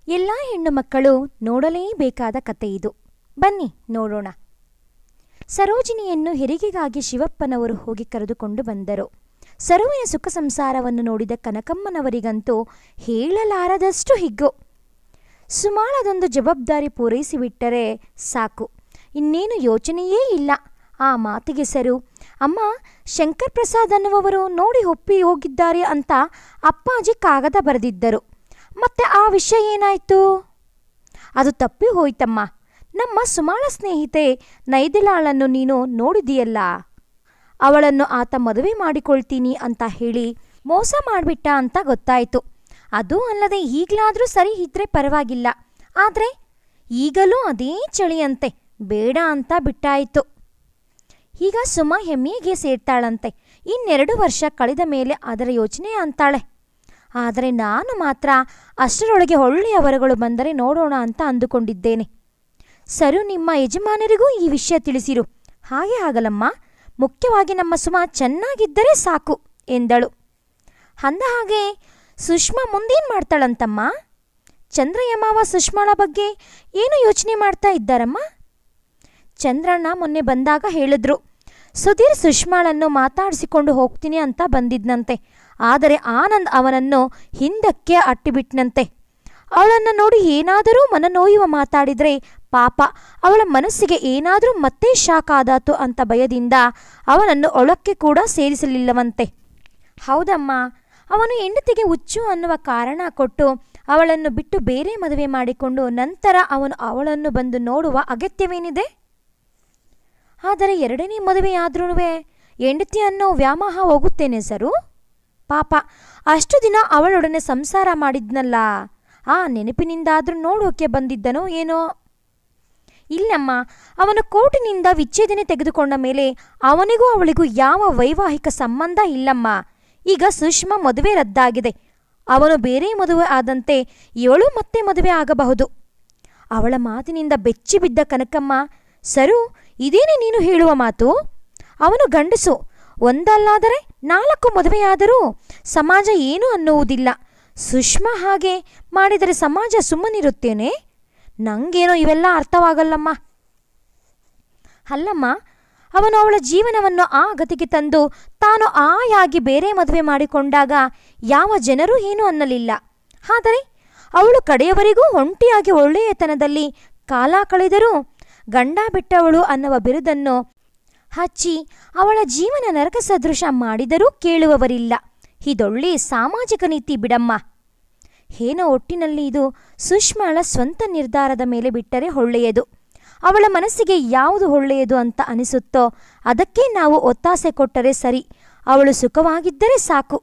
ಎಲ್ಲ ಹೆಣ್ಣು ಮಕ್ಕಳು ನೋಡಲೇಬೇಕಾದ ಕತೆ ಇದು. ಬನ್ನಿ ನೋಡೋಣ. ಸರೋಜಿನಿಯನ್ನು ಹೆರಿಗೆಗಾಗಿ ಶಿವಪ್ಪನವರು ಹೋಗಿ ಕರೆದುಕೊಂಡು ಬಂದರು. ಸರುವಿನ ಸುಖ ಸಂಸಾರವನ್ನು ನೋಡಿದ ಕನಕಮ್ಮನವರಿಗಂತೂ ಹೇಳಲಾರದಷ್ಟು ಹಿಗ್ಗು. ಸುಮಾಳದೊಂದು ಜವಾಬ್ದಾರಿ ಪೂರೈಸಿಬಿಟ್ಟರೆ ಸಾಕು, ಇನ್ನೇನು ಯೋಚನೆಯೇ ಇಲ್ಲ. ಆ ಮಾತಿಗೆ ಸರು, ಅಮ್ಮ, ಶಂಕರ್ ಪ್ರಸಾದ್ ಅನ್ನುವವರು ನೋಡಿ ಒಪ್ಪಿ ಹೋಗಿದ್ದಾರೆ ಅಂತ ಅಪ್ಪಾಜಿ ಕಾಗದ ಬರೆದಿದ್ದರು. ಮತ್ತೆ ಆ ವಿಷಯ ಏನಾಯಿತು? ಅದು ತಪ್ಪಿ ಹೋಯ್ತಮ್ಮ. ನಮ್ಮ ಸುಮಾಳ ಸ್ನೇಹಿತೆ ನೈದಿಲಾಳನ್ನು ನೀನು ನೋಡಿದೆಯಲ್ಲ, ಅವಳನ್ನು ಆತ ಮದುವೆ ಮಾಡಿಕೊಳ್ತೀನಿ ಅಂತ ಹೇಳಿ ಮೋಸ ಮಾಡಿಬಿಟ್ಟ ಅಂತ ಗೊತ್ತಾಯಿತು. ಅದೂ ಅಲ್ಲದೆ ಈಗಲಾದರೂ ಸರಿ ಇದ್ರೆ ಪರವಾಗಿಲ್ಲ, ಆದರೆ ಈಗಲೂ ಅದೇ ಚಳಿಯಂತೆ, ಬೇಡ ಅಂತ ಬಿಟ್ಟಾಯಿತು. ಈಗ ಸುಮಾ ಹೆಮ್ಮೆಗೆ ಸೇರ್ತಾಳಂತೆ. 2 ವರ್ಷ ಕಳೆದ ಮೇಲೆ ಅದರ ಯೋಚನೆ ಅಂತಾಳೆ. ಆದರೆ ನಾನು ಮಾತ್ರ ಅಷ್ಟರೊಳಗೆ ಒಳ್ಳೆಯ ವರಗಳು ಬಂದರೆ ನೋಡೋಣ ಅಂತ ಅಂದುಕೊಂಡಿದ್ದೇನೆ. ಸರು, ನಿಮ್ಮ ಯಜಮಾನರಿಗೂ ಈ ವಿಷಯ ತಿಳಿಸಿರು. ಹಾಗೆ ಆಗಲಮ್ಮ, ಮುಖ್ಯವಾಗಿ ನಮ್ಮ ಸುಮಾ ಚೆನ್ನಾಗಿದ್ದರೆ ಸಾಕು ಎಂದಳು. ಅಂದ ಹಾಗೆ ಸುಷ್ಮಾ ಮುಂದೇನು ಮಾಡ್ತಾಳಂತಮ್ಮ? ಚಂದ್ರಯಮಾವ ಸುಷ್ಮಾಳ ಬಗ್ಗೆ ಏನು ಯೋಚನೆ ಮಾಡ್ತಾ ಇದ್ದಾರಮ್ಮ? ಚಂದ್ರಣ್ಣ ಮೊನ್ನೆ ಬಂದಾಗ ಹೇಳಿದ್ರು, ಸುಧೀರ್ ಸುಷ್ಮಾಳನ್ನು ಮಾತಾಡಿಸಿಕೊಂಡು ಹೋಗ್ತೀನಿ ಅಂತ ಬಂದಿದ್ನಂತೆ. ಆದರೆ ಆನಂದ್ ಅವನನ್ನು ಹಿಂದಕ್ಕೆ ಅಟ್ಟಿಬಿಟ್ನಂತೆ. ಅವಳನ್ನು ನೋಡಿ ಏನಾದರೂ ಮನನೋಯುವ ಮಾತಾಡಿದರೆ ಪಾಪ ಅವಳ ಮನಸ್ಸಿಗೆ ಏನಾದರೂ ಮತ್ತೆ ಶಾಕ್ ಆದಾತು ಅಂತ ಭಯದಿಂದ ಅವನನ್ನು ಒಳಕ್ಕೆ ಕೂಡ ಸೇರಿಸಲಿಲ್ಲವಂತೆ. ಹೌದಮ್ಮ, ಅವನು ಹೆಂಡತಿಗೆ ಹುಚ್ಚು ಅನ್ನುವ ಕಾರಣ ಕೊಟ್ಟು ಅವಳನ್ನು ಬಿಟ್ಟು ಬೇರೆ ಮದುವೆ ಮಾಡಿಕೊಂಡು ನಂತರ ಅವನು ಅವಳನ್ನು ಬಂದು ನೋಡುವ ಅಗತ್ಯವೇನಿದೆ? ಆದರೆ 2ನೇ ಮದುವೆಯಾದ್ರೂ ಹೆಂಡತಿ ಅನ್ನೋ ವ್ಯಾಮೋಹ ಹೋಗುತ್ತೇನೆ ಸರು. ಪಾಪ ಅಷ್ಟು ದಿನ ಅವಳೊಡನೆ ಸಂಸಾರ ಮಾಡಿದ್ನಲ್ಲ, ಆ ನೆನಪಿನಿಂದಾದರೂ ನೋಡೋಕೆ ಬಂದಿದ್ದನೋ ಏನೋ. ಇಲ್ಲಮ್ಮ, ಅವನು ಕೋರ್ಟಿನಿಂದ ವಿಚ್ಛೇದನೆ ತೆಗೆದುಕೊಂಡ ಮೇಲೆ ಅವನಿಗೂ ಅವಳಿಗೂ ಯಾವ ವೈವಾಹಿಕ ಸಂಬಂಧ ಇಲ್ಲಮ್ಮ. ಈಗ ಸುಷ್ಮಾ ಮದುವೆ ರದ್ದಾಗಿದೆ. ಅವನು ಬೇರೆ ಮದುವೆ ಆದಂತೆ ಇವಳು ಮತ್ತೆ ಮದುವೆ ಆಗಬಹುದು. ಅವಳ ಮಾತಿನಿಂದ ಬೆಚ್ಚಿ ಬಿದ್ದ ಕನಕಮ್ಮ, ಸರು, ಇದೇನೇ ನೀನು ಹೇಳುವ ಮಾತು? ಅವನು ಗಂಡಸು, ಒಂದಲ್ಲಾದರೆ 4 ಮದುವೆಯಾದರೂ ಸಮಾಜ ಏನೂ ಅನ್ನುವುದಿಲ್ಲ. ಸುಷ್ಮಾ ಹಾಗೆ ಮಾಡಿದರೆ ಸಮಾಜ ಸುಮ್ಮನಿರುತ್ತೇನೆ? ನಂಗೇನೋ ಇವೆಲ್ಲ ಅರ್ಥವಾಗಲ್ಲಮ್ಮ. ಅಲ್ಲಮ್ಮ, ಅವನು ಅವಳ ಜೀವನವನ್ನು ಆ ಗತಿಗೆ ತಂದು ತಾನು ಆಯಾಗಿ ಬೇರೆ ಮದುವೆ ಮಾಡಿಕೊಂಡಾಗ ಯಾವ ಜನರೂ ಏನೂ ಅನ್ನಲಿಲ್ಲ. ಆದರೆ ಅವಳು ಕಡೆಯವರೆಗೂ ಒಂಟಿಯಾಗಿ ಒಳ್ಳೆಯತನದಲ್ಲಿ ಕಾಲ ಕಳೆದರೂ ಗಂಡ ಬಿಟ್ಟವಳು ಅನ್ನುವ ಬಿರುದನ್ನು ಹಚ್ಚಿ ಅವಳ ಜೀವನ ನರಕ ಸದೃಶ ಮಾಡಿದರೂ ಕೇಳುವವರಿಲ್ಲ. ಇದೊಳ್ಳೆ ಸಾಮಾಜಿಕ ನೀತಿ ಬಿಡಮ್ಮ. ಏನೋ ಒಟ್ಟಿನಲ್ಲಿ ಇದು ಸುಷ್ಮಾಳ ಸ್ವಂತ ನಿರ್ಧಾರದ ಮೇಲೆ ಬಿಟ್ಟರೆ ಒಳ್ಳೆಯದು. ಅವಳ ಮನಸ್ಸಿಗೆ ಯಾವುದು ಒಳ್ಳೆಯದು ಅಂತ ಅನಿಸುತ್ತೋ ಅದಕ್ಕೆ ನಾವು ಒತ್ತಾಸೆ ಕೊಟ್ಟರೆ ಸರಿ. ಅವಳು ಸುಖವಾಗಿದ್ದರೆ ಸಾಕು.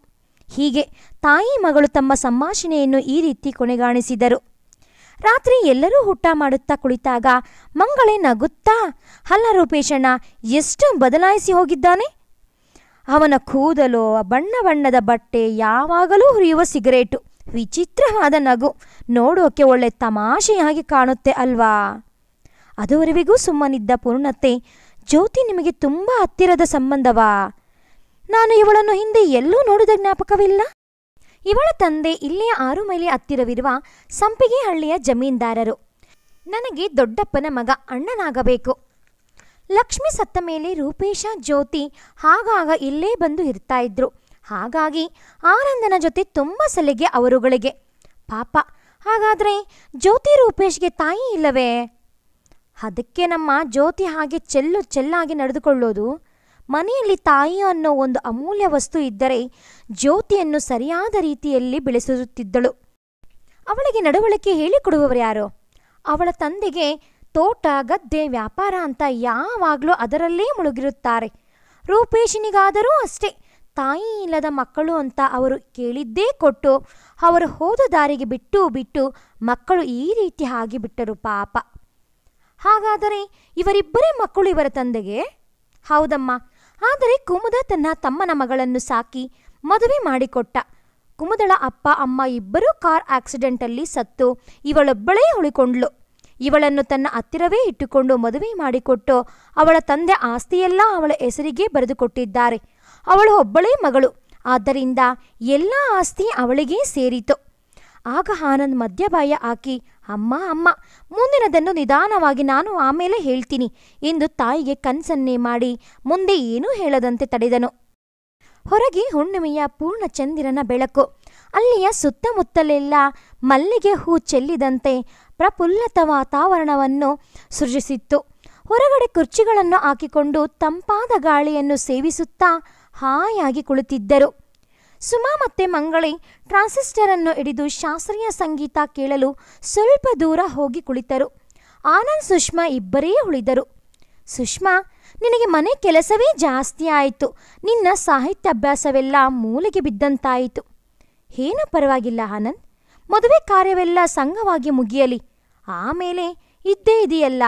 ಹೀಗೆ ತಾಯಿ ಮಗಳು ತಮ್ಮ ಸಂಭಾಷಣೆಯನ್ನು ಈ ರೀತಿ ಕೊನೆಗಾಣಿಸಿದರು. ರಾತ್ರಿ ಎಲ್ಲರೂ ಊಟ ಮಾಡುತ್ತಾ ಕುಳಿತಾಗ ಮಂಗಳೇ ನಗುತ್ತಾ, ಅಲ್ಲ ರೂಪೇಶಣ್ಣ, ಎಷ್ಟು ಬದಲಾಯಿಸಿ ಹೋಗಿದ್ದಾನೆ. ಅವನ ಕೂದಲು, ಬಣ್ಣ ಬಣ್ಣದ ಬಟ್ಟೆ, ಯಾವಾಗಲೂ ಹುರಿಯುವ ಸಿಗರೇಟು, ವಿಚಿತ್ರವಾದ ನಗು, ನೋಡೋಕೆ ಒಳ್ಳೆ ತಮಾಷೆಯಾಗಿ ಕಾಣುತ್ತೆ ಅಲ್ವಾ? ಅದುವರೆವಿಗೂ ಸುಮ್ಮನಿದ್ದ ಪೂರ್ಣತೆ, ಜ್ಯೋತಿ ನಿಮಗೆ ತುಂಬ ಹತ್ತಿರದ ಸಂಬಂಧವಾ? ನಾನು ಇವಳನ್ನು ಹಿಂದೆ ಎಲ್ಲೂ ನೋಡಿದ ಜ್ಞಾಪಕವಿಲ್ಲ. ಇವಳ ತಂದೆ ಇಲ್ಲೇ 6 ಮೈಲಿ ಹತ್ತಿರವಿರುವ ಸಂಪಿಗೆಹಳ್ಳಿಯ ಜಮೀನ್ದಾರರು. ನನಗೆ ದೊಡ್ಡಪ್ಪನ ಮಗ, ಅಣ್ಣನಾಗಬೇಕು. ಲಕ್ಷ್ಮಿ ಸತ್ತ ಮೇಲೆ ರೂಪೇಶ, ಜ್ಯೋತಿ ಆಗಾಗ ಇಲ್ಲೇ ಬಂದು ಇರ್ತಾ ಇದ್ರು. ಹಾಗಾಗಿ ಆನಂದನ ಜೊತೆ ತುಂಬ ಸಲಿಗೆ ಅವರುಗಳಿಗೆ. ಪಾಪ, ಹಾಗಾದರೆ ಜ್ಯೋತಿ ರೂಪೇಶ್ಗೆ ತಾಯಿ ಇಲ್ಲವೇ? ಅದಕ್ಕೆ ನಮ್ಮ ಜ್ಯೋತಿ ಹಾಗೆ ಚೆಲ್ಲಾಗಿ ನಡೆದುಕೊಳ್ಳೋದು. ಮನೆಯಲ್ಲಿ ತಾಯಿ ಅನ್ನೋ ಒಂದು ಅಮೂಲ್ಯ ವಸ್ತು ಇದ್ದರೆ ಜ್ಯೋತಿಯನ್ನು ಸರಿಯಾದ ರೀತಿಯಲ್ಲಿ ಬೆಳೆಸುತ್ತಿದ್ದಳು. ಅವಳಿಗೆ ನಡವಳಿಕೆ ಹೇಳಿಕೊಡುವವರು ಯಾರು? ಅವಳ ತಂದೆಗೆ ತೋಟ, ಗದ್ದೆ, ವ್ಯಾಪಾರ ಅಂತ ಯಾವಾಗಲೂ ಅದರಲ್ಲೇ ಮುಳುಗಿರುತ್ತಾರೆ. ರೂಪೇಶಿನಿಗಾದರೂ ಅಷ್ಟೇ, ತಾಯಿ ಇಲ್ಲದ ಮಕ್ಕಳು ಅಂತ ಅವರು ಕೇಳಿದ್ದೇ ಕೊಟ್ಟು ಅವರು ಹೋದ ದಾರಿಗೆ ಬಿಟ್ಟು ಮಕ್ಕಳು ಈ ರೀತಿ ಆಗಿಬಿಟ್ಟರು ಪಾಪ. ಹಾಗಾದರೆ ಇವರಿಬ್ಬರೇ ಮಕ್ಕಳು ಇವರ ತಂದೆಗೆ? ಹೌದಮ್ಮ. ಆದರೆ ಕುಮುದ ತನ್ನ ತಮ್ಮನ ಮಗಳನ್ನು ಸಾಕಿ ಮದುವೆ ಮಾಡಿಕೊಟ್ಟ. ಕುಮುದಳ ಅಪ್ಪ ಅಮ್ಮ ಇಬ್ಬರೂ ಕಾರ್ ಆಕ್ಸಿಡೆಂಟಲ್ಲಿ ಸತ್ತು ಇವಳೊಬ್ಬಳೇ ಉಳಿಕೊಂಡ್ಳು. ಇವಳನ್ನು ತನ್ನ ಹತ್ತಿರವೇ ಇಟ್ಟುಕೊಂಡು ಮದುವೆ ಮಾಡಿಕೊಟ್ಟು ಅವಳ ತಂದೆ ಆಸ್ತಿಯೆಲ್ಲ ಅವಳ ಹೆಸರಿಗೆ ಬರೆದುಕೊಟ್ಟಿದ್ದಾರೆ. ಅವಳು ಒಬ್ಬಳೇ ಮಗಳು, ಆದ್ದರಿಂದ ಎಲ್ಲ ಆಸ್ತಿ ಅವಳಿಗೇ ಸೇರಿತು. ಆಗ ಆನಂದ್ ಮಧ್ಯಭಾಯ ಹಾಕಿ, ಅಮ್ಮ ಅಮ್ಮ, ಮುಂದಿನದನ್ನು ನಿಧಾನವಾಗಿ ನಾನು ಆಮೇಲೆ ಹೇಳ್ತೀನಿ ಎಂದು ತಾಯಿಗೆ ಕನ್ಸನ್ನೇ ಮಾಡಿ ಮುಂದೆ ಏನೂ ಹೇಳದಂತೆ ತಡೆದನು. ಹೊರಗೆ ಹುಣ್ಣಿಮೆಯ ಪೂರ್ಣ ಚಂದಿರನ ಬೆಳಕು ಅಲ್ಲಿಯ ಸುತ್ತಮುತ್ತಲೆಲ್ಲ ಮಲ್ಲಿಗೆ ಹೂ ಚೆಲ್ಲಿದಂತೆ ಪ್ರಫುಲ್ಲತ ವಾತಾವರಣವನ್ನು ಸೃಜಿಸಿತ್ತು. ಹೊರಗಡೆ ಕುರ್ಚಿಗಳನ್ನು ಹಾಕಿಕೊಂಡು ತಂಪಾದ ಗಾಳಿಯನ್ನು ಸೇವಿಸುತ್ತಾ ಹಾಯಾಗಿ ಕುಳಿತಿದ್ದರು. ಸುಮಾ ಮತ್ತೆ ಮಂಗಳೇ ಟ್ರಾನ್ಸಿಸ್ಟರನ್ನು ಹಿಡಿದು ಶಾಸ್ತ್ರೀಯ ಸಂಗೀತ ಕೇಳಲು ಸ್ವಲ್ಪ ದೂರ ಹೋಗಿ ಕುಳಿತರು. ಆನಂದ್ ಸುಷ್ಮಾ ಇಬ್ಬರೇ ಉಳಿದರು. ಸುಷ್ಮಾ, ನಿನಗೆ ಮನೆ ಕೆಲಸವೇ ಜಾಸ್ತಿ ಆಯಿತು. ನಿನ್ನ ಸಾಹಿತ್ಯಾಭ್ಯಾಸವೆಲ್ಲ ಮೂಲೆಗೆ ಬಿದ್ದಂತಾಯಿತು. ಏನೂ ಪರವಾಗಿಲ್ಲ ಆನಂದ್, ಮದುವೆ ಕಾರ್ಯವೆಲ್ಲ ಸಂಗವಾಗಿ ಮುಗಿಯಲಿ. ಆಮೇಲೆ ಇದ್ದೇ ಇದೆಯಲ್ಲ,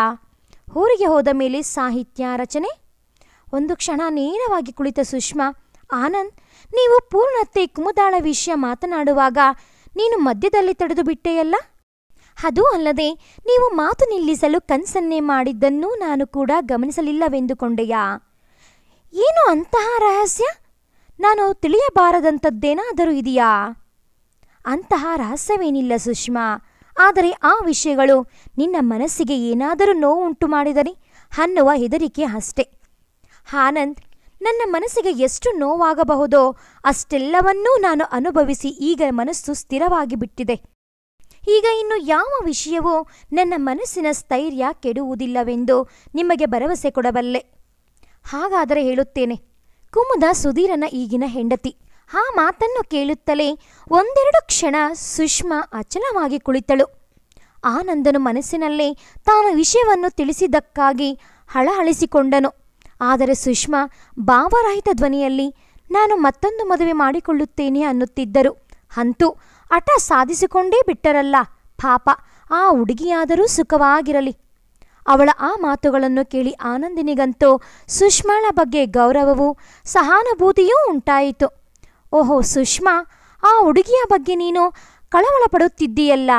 ಊರಿಗೆ ಹೋದ ಮೇಲೆ ಸಾಹಿತ್ಯ ರಚನೆ. ಒಂದು ಕ್ಷಣ ನೇರವಾಗಿ ಕುಳಿತ ಸುಷ್ಮಾ, ಆನಂದ್, ನೀವು ಪೂರ್ಣತೆ ಕುಮುದಾಳ ವಿಷಯ ಮಾತನಾಡುವಾಗ ನೀನು ಮಧ್ಯದಲ್ಲಿ ತಡೆದು ಬಿಟ್ಟೆಯಲ್ಲ? ಅದೂ ಅಲ್ಲದೆ ನೀವು ಮಾತು ನಿಲ್ಲಿಸಲು ಕನ್ಸನ್ನೇ ಮಾಡಿದ್ದನ್ನೂ ನಾನು ಕೂಡ ಗಮನಿಸಲಿಲ್ಲವೆಂದುಕೊಂಡೆಯಾ? ಏನು ಅಂತಹ ರಹಸ್ಯ? ನಾನು ತಿಳಿಯಬಾರದಂಥದ್ದೇನಾದರೂ ಇದೆಯಾ? ಅಂತಹ ರಹಸ್ಯವೇನಿಲ್ಲ ಸುಷ್ಮಾ, ಆದರೆ ಆ ವಿಷಯಗಳು ನಿನ್ನ ಮನಸ್ಸಿಗೆ ಏನಾದರೂ ನೋವುಂಟು ಮಾಡಿದರೆ ಅನ್ನುವ ಹೆದರಿಕೆ ಅಷ್ಟೆ. ಆನಂದ್, ನನ್ನ ಮನಸ್ಸಿಗೆ ಎಷ್ಟು ನೋವಾಗಬಹುದೋ ಅಷ್ಟೆಲ್ಲವನ್ನೂ ನಾನು ಅನುಭವಿಸಿ ಈಗ ಮನಸ್ಸು ಸ್ಥಿರವಾಗಿ ಬಿಟ್ಟಿದೆ. ಈಗ ಇನ್ನು ಯಾವ ವಿಷಯವೂ ನನ್ನ ಮನಸ್ಸಿನ ಸ್ಥೈರ್ಯ ಕೆಡುವುದಿಲ್ಲವೆಂದು ನಿಮಗೆ ಭರವಸೆ ಕೊಡಬಲ್ಲೆ. ಹಾಗಾದರೆ ಹೇಳುತ್ತೇನೆ, ಕುಮುದ ಸುಧೀರನ ಈಗಿನ ಹೆಂಡತಿ. ಆ ಮಾತನ್ನು ಕೇಳುತ್ತಲೇ ಒಂದೆರಡು ಕ್ಷಣ ಸುಷ್ಮಾ ಅಚಲವಾಗಿ ಕುಳಿತಳು. ಆನಂದನು ಮನಸ್ಸಿನಲ್ಲೇ ತಾನು ವಿಷಯವನ್ನು ತಿಳಿಸಿದ್ದಕ್ಕಾಗಿ ಹಳಹಳಿಸಿಕೊಂಡನು. ಆದರೆ ಸುಷ್ಮಾ ಭಾವರಹಿತ ಧ್ವನಿಯಲ್ಲಿ ನಾನು ಮತ್ತೊಂದು ಮದುವೆ ಮಾಡಿಕೊಳ್ಳುತ್ತೇನೆ ಅನ್ನುತ್ತಿದ್ದರು. ಅಂತೂ ಹಠ ಸಾಧಿಸಿಕೊಂಡೇ ಬಿಟ್ಟರಲ್ಲ, ಪಾಪ ಆ ಹುಡುಗಿಯಾದರೂ ಸುಖವಾಗಿರಲಿ. ಅವಳ ಆ ಮಾತುಗಳನ್ನು ಕೇಳಿ ಆನಂದಿನಿಗಂತೂ ಸುಷ್ಮಾಳ ಬಗ್ಗೆ ಗೌರವವೂ ಸಹಾನುಭೂತಿಯೂ ಉಂಟಾಯಿತು. ಓಹೋ ಸುಷ್ಮಾ, ಆ ಹುಡುಗಿಯ ಬಗ್ಗೆ ನೀನು ಕಳವಳ ಪಡುತ್ತಿದ್ದೀಯಲ್ಲ,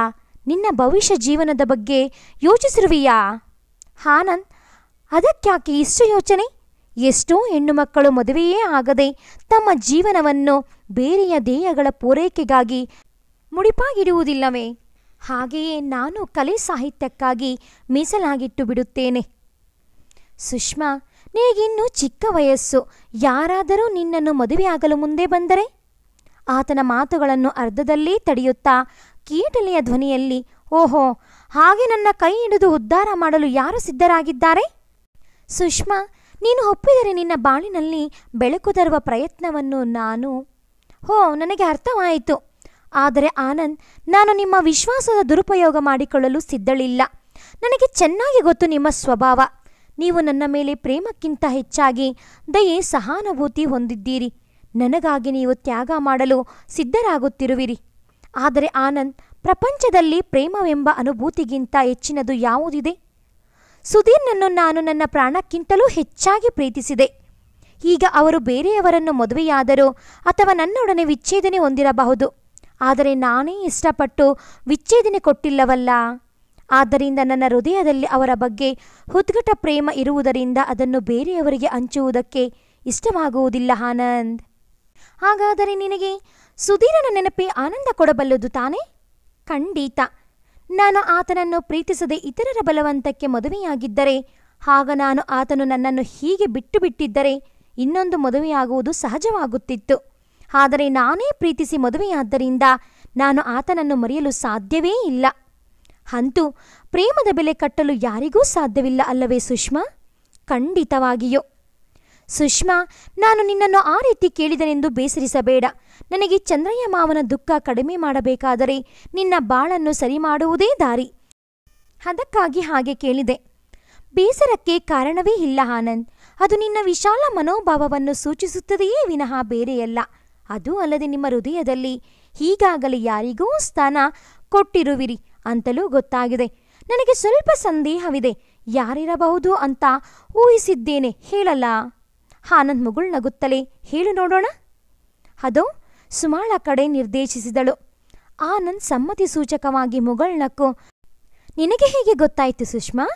ನಿನ್ನ ಭವಿಷ್ಯ ಜೀವನದ ಬಗ್ಗೆ ಯೋಚಿಸಿರುವೆಯಾ? ಆನಂದ್, ಅದಕ್ಯಾಕೆ ಇಷ್ಟು ಯೋಚನೆ? ಎಷ್ಟೋ ಹೆಣ್ಣು ಮಕ್ಕಳು ಮದುವೆಯೇ ಆಗದೆ ತಮ್ಮ ಜೀವನವನ್ನು ಬೇರೆಯ ಧ್ಯೇಯಗಳ ಪೂರೈಕೆಗಾಗಿ ಮುಡಿಪಾಗಿಡುವುದಿಲ್ಲವೇ? ಹಾಗೆಯೇ ನಾನು ಕಲೆ ಸಾಹಿತ್ಯಕ್ಕಾಗಿ ಮೀಸಲಾಗಿಟ್ಟು ಬಿಡುತ್ತೇನೆ. ಸುಷ್ಮಾ, ನಿನಗಿನ್ನೂ ಚಿಕ್ಕ ವಯಸ್ಸು. ಯಾರಾದರೂ ನಿನ್ನನ್ನು ಮದುವೆಯಾಗಲು ಮುಂದೆ ಬಂದರೆ? ಆತನ ಮಾತುಗಳನ್ನು ಅರ್ಧದಲ್ಲೇ ತಡೆಯುತ್ತಾ ಕೀಟಲೆಯ ಧ್ವನಿಯಲ್ಲಿ, ಓಹೋ, ಹಾಗೆ ನನ್ನ ಕೈ ಹಿಡಿದು ಉದ್ಧಾರ ಮಾಡಲು ಯಾರು ಸಿದ್ಧರಾಗಿದ್ದಾರೆ? ಸುಷ್ಮಾ, ನೀನು ಒಪ್ಪಿದರೆ ನಿನ್ನ ಬಾಳಿನಲ್ಲಿ ಬೆಳಕು ತರುವ ಪ್ರಯತ್ನವನ್ನು ನನಗೆ ಅರ್ಥವಾಯಿತು. ಆದರೆ ಆನಂದ್, ನಾನು ನಿಮ್ಮ ವಿಶ್ವಾಸದ ದುರುಪಯೋಗ ಮಾಡಿಕೊಳ್ಳಲು ಸಿದ್ಧಳಿಲ್ಲ. ನನಗೆ ಚೆನ್ನಾಗಿ ಗೊತ್ತು ನಿಮ್ಮ ಸ್ವಭಾವ. ನೀವು ನನ್ನ ಮೇಲೆ ಪ್ರೇಮಕ್ಕಿಂತ ಹೆಚ್ಚಾಗಿ ದಯೆ ಸಹಾನುಭೂತಿ ಹೊಂದಿದ್ದೀರಿ. ನನಗಾಗಿ ನೀವು ತ್ಯಾಗ ಮಾಡಲು ಸಿದ್ಧರಾಗುತ್ತಿರುವಿರಿ. ಆದರೆ ಆನಂದ್, ಪ್ರಪಂಚದಲ್ಲಿ ಪ್ರೇಮವೆಂಬ ಅನುಭೂತಿಗಿಂತ ಹೆಚ್ಚಿನದು ಯಾವುದಿದೆ? ಸುಧೀರ್ನನ್ನು ನಾನು ನನ್ನ ಪ್ರಾಣಕ್ಕಿಂತಲೂ ಹೆಚ್ಚಾಗಿ ಪ್ರೀತಿಸಿದೆ. ಈಗ ಅವರು ಬೇರೆಯವರನ್ನು ಮದುವೆಯಾದರೂ ಅಥವಾ ನನ್ನೊಡನೆ ವಿಚ್ಛೇದನೆ ಹೊಂದಿರಬಹುದು. ಆದರೆ ನಾನೇ ಇಷ್ಟಪಟ್ಟು ವಿಚ್ಛೇದನೆ ಕೊಟ್ಟಿಲ್ಲವಲ್ಲ. ಆದ್ದರಿಂದ ನನ್ನ ಹೃದಯದಲ್ಲಿ ಅವರ ಬಗ್ಗೆ ಉದ್ಘಟ ಪ್ರೇಮ ಇರುವುದರಿಂದ ಅದನ್ನು ಬೇರೆಯವರಿಗೆ ಹಂಚುವುದಕ್ಕೆ ಇಷ್ಟವಾಗುವುದಿಲ್ಲ ಆನಂದ್. ಹಾಗಾದರೆ ನಿನಗೆ ಸುಧೀರನ ನೆನಪೇ ಆನಂದ ಕೊಡಬಲ್ಲದು ತಾನೇ? ಖಂಡಿತ. ನಾನು ಆತನನ್ನು ಪ್ರೀತಿಸದೆ ಇತರರ ಬಲವಂತಕ್ಕೆ ಮದುವೆಯಾಗಿದ್ದರೆ, ಆಗ ನಾನು ಆತನು ನನ್ನನ್ನು ಹೀಗೆ ಬಿಟ್ಟು ಬಿಟ್ಟಿದ್ದರೆ ಇನ್ನೊಂದು ಮದುವೆಯಾಗುವುದು ಸಹಜವಾಗುತ್ತಿತ್ತು. ಆದರೆ ನಾನೇ ಪ್ರೀತಿಸಿ ಮದುವೆಯಾದ್ದರಿಂದ ನಾನು ಆತನನ್ನು ಮರೆಯಲು ಸಾಧ್ಯವೇ ಇಲ್ಲ. ಅಂತೂ ಪ್ರೇಮದ ಬೆಲೆ ಕಟ್ಟಲು ಯಾರಿಗೂ ಸಾಧ್ಯವಿಲ್ಲ ಅಲ್ಲವೇ ಸುಷ್ಮಾ? ಖಂಡಿತವಾಗಿಯೋ. ಸುಷ್ಮಾ, ನಾನು ನಿನ್ನನ್ನು ಆ ರೀತಿ ಕೇಳಿದನೆಂದು ಬೇಸರಿಸಬೇಡ. ನನಗೆ ಚಂದ್ರಯ್ಯ ಮಾವನ ದುಃಖ ಕಡಿಮೆ ಮಾಡಬೇಕಾದರೆ ನಿನ್ನ ಬಾಳನ್ನು ಸರಿ ಮಾಡುವುದೇ ದಾರಿ. ಅದಕ್ಕಾಗಿ ಹಾಗೆ ಕೇಳಿದೆ. ಬೇಸರಕ್ಕೆ ಕಾರಣವೇ ಇಲ್ಲ ಆನಂದ್. ಅದು ನಿನ್ನ ವಿಶಾಲ ಮನೋಭಾವವನ್ನು ಸೂಚಿಸುತ್ತದೆಯೇ ವಿನಃ ಬೇರೆಯಲ್ಲ. ಅದೂ ಅಲ್ಲದೆ ನಿಮ್ಮ ಹೃದಯದಲ್ಲಿ ಈಗಾಗಲೇ ಯಾರಿಗೂ ಸ್ಥಾನ ಕೊಟ್ಟಿರುವಿರಿ ಅಂತಲೂ ಗೊತ್ತಾಗಿದೆ. ನನಗೆ ಸ್ವಲ್ಪ ಸಂದೇಹವಿದೆ. ಯಾರಿರಬಹುದು ಅಂತ ಊಹಿಸಿದ್ದೇನೆ, ಹೇಳಲ್ಲ? ಆನಂದ್ ಮುಗುಳ್ನಗುತ್ತಲೇ, ಹೇಳು ನೋಡೋಣ. ಅದೋ ಸುಮಾಳ ಕಡೆ ನಿರ್ದೇಶಿಸಿದಳು. ಆನಂದ್ ಸಮ್ಮತಿ ಸೂಚಕವಾಗಿ ಮುಗುಳ್ನಕ್ಕು. ನಿನಗೆ ಹೇಗೆ ಗೊತ್ತಾಯಿತು ಸುಷ್ಮಾ?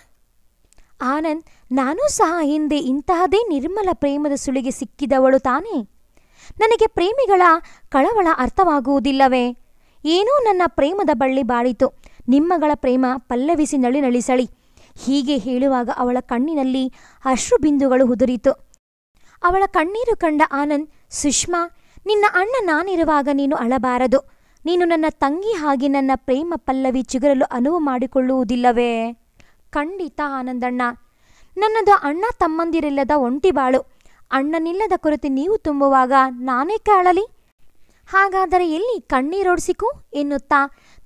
ಆನಂದ್, ನಾನೂ ಸಹ ಹಿಂದೆ ಇಂತಹದೇ ನಿರ್ಮಲ ಪ್ರೇಮದ ಸುಳಿಗೆ ಸಿಕ್ಕಿದವಳು ತಾನೇ. ನನಗೆ ಪ್ರೇಮಿಗಳ ಕಳವಳ ಅರ್ಥವಾಗುವುದಿಲ್ಲವೇ? ಏನೋ ನನ್ನ ಪ್ರೇಮದ ಬಳ್ಳಿ ಬಾಡಿತು, ನಿಮ್ಮಗಳ ಪ್ರೇಮ ಪಲ್ಲವಿಸಿ ನಳಿನಳಿಸಳಿ. ಹೀಗೆ ಹೇಳುವಾಗ ಅವಳ ಕಣ್ಣಿನಲ್ಲಿ ಅಶ್ರು ಬಿಂದುಗಳು ಉದುರಿತು. ಅವಳ ಕಣ್ಣೀರು ಕಂಡ ಆನಂದ್, ಸುಷ್ಮಾ, ನಿನ್ನ ಅಣ್ಣ ನಾನಿರುವಾಗ ನೀನು ಅಳಬಾರದು. ನೀನು ನನ್ನ ತಂಗಿ ಹಾಗೆ ನನ್ನ ಪ್ರೇಮ ಪಲ್ಲವಿ ಚಿಗುರಲು ಅನುವು ಮಾಡಿಕೊಳ್ಳುವುದಿಲ್ಲವೇ? ಖಂಡಿತ ಆನಂದಣ್ಣ, ನನ್ನದು ಅಣ್ಣ ತಮ್ಮಂದಿರಿಲ್ಲದ ಒಂಟಿ ಬಾಳು. ಅಣ್ಣನಿಲ್ಲದ ಕೊರತೆ ನೀವು ತುಂಬುವಾಗ ನಾನೇಕೆ ಅಳಲಿ? ಹಾಗಾದರೆ ಎಲ್ಲಿ ಕಣ್ಣೀರೋಡಿಸಿಕು ಎನ್ನುತ್ತಾ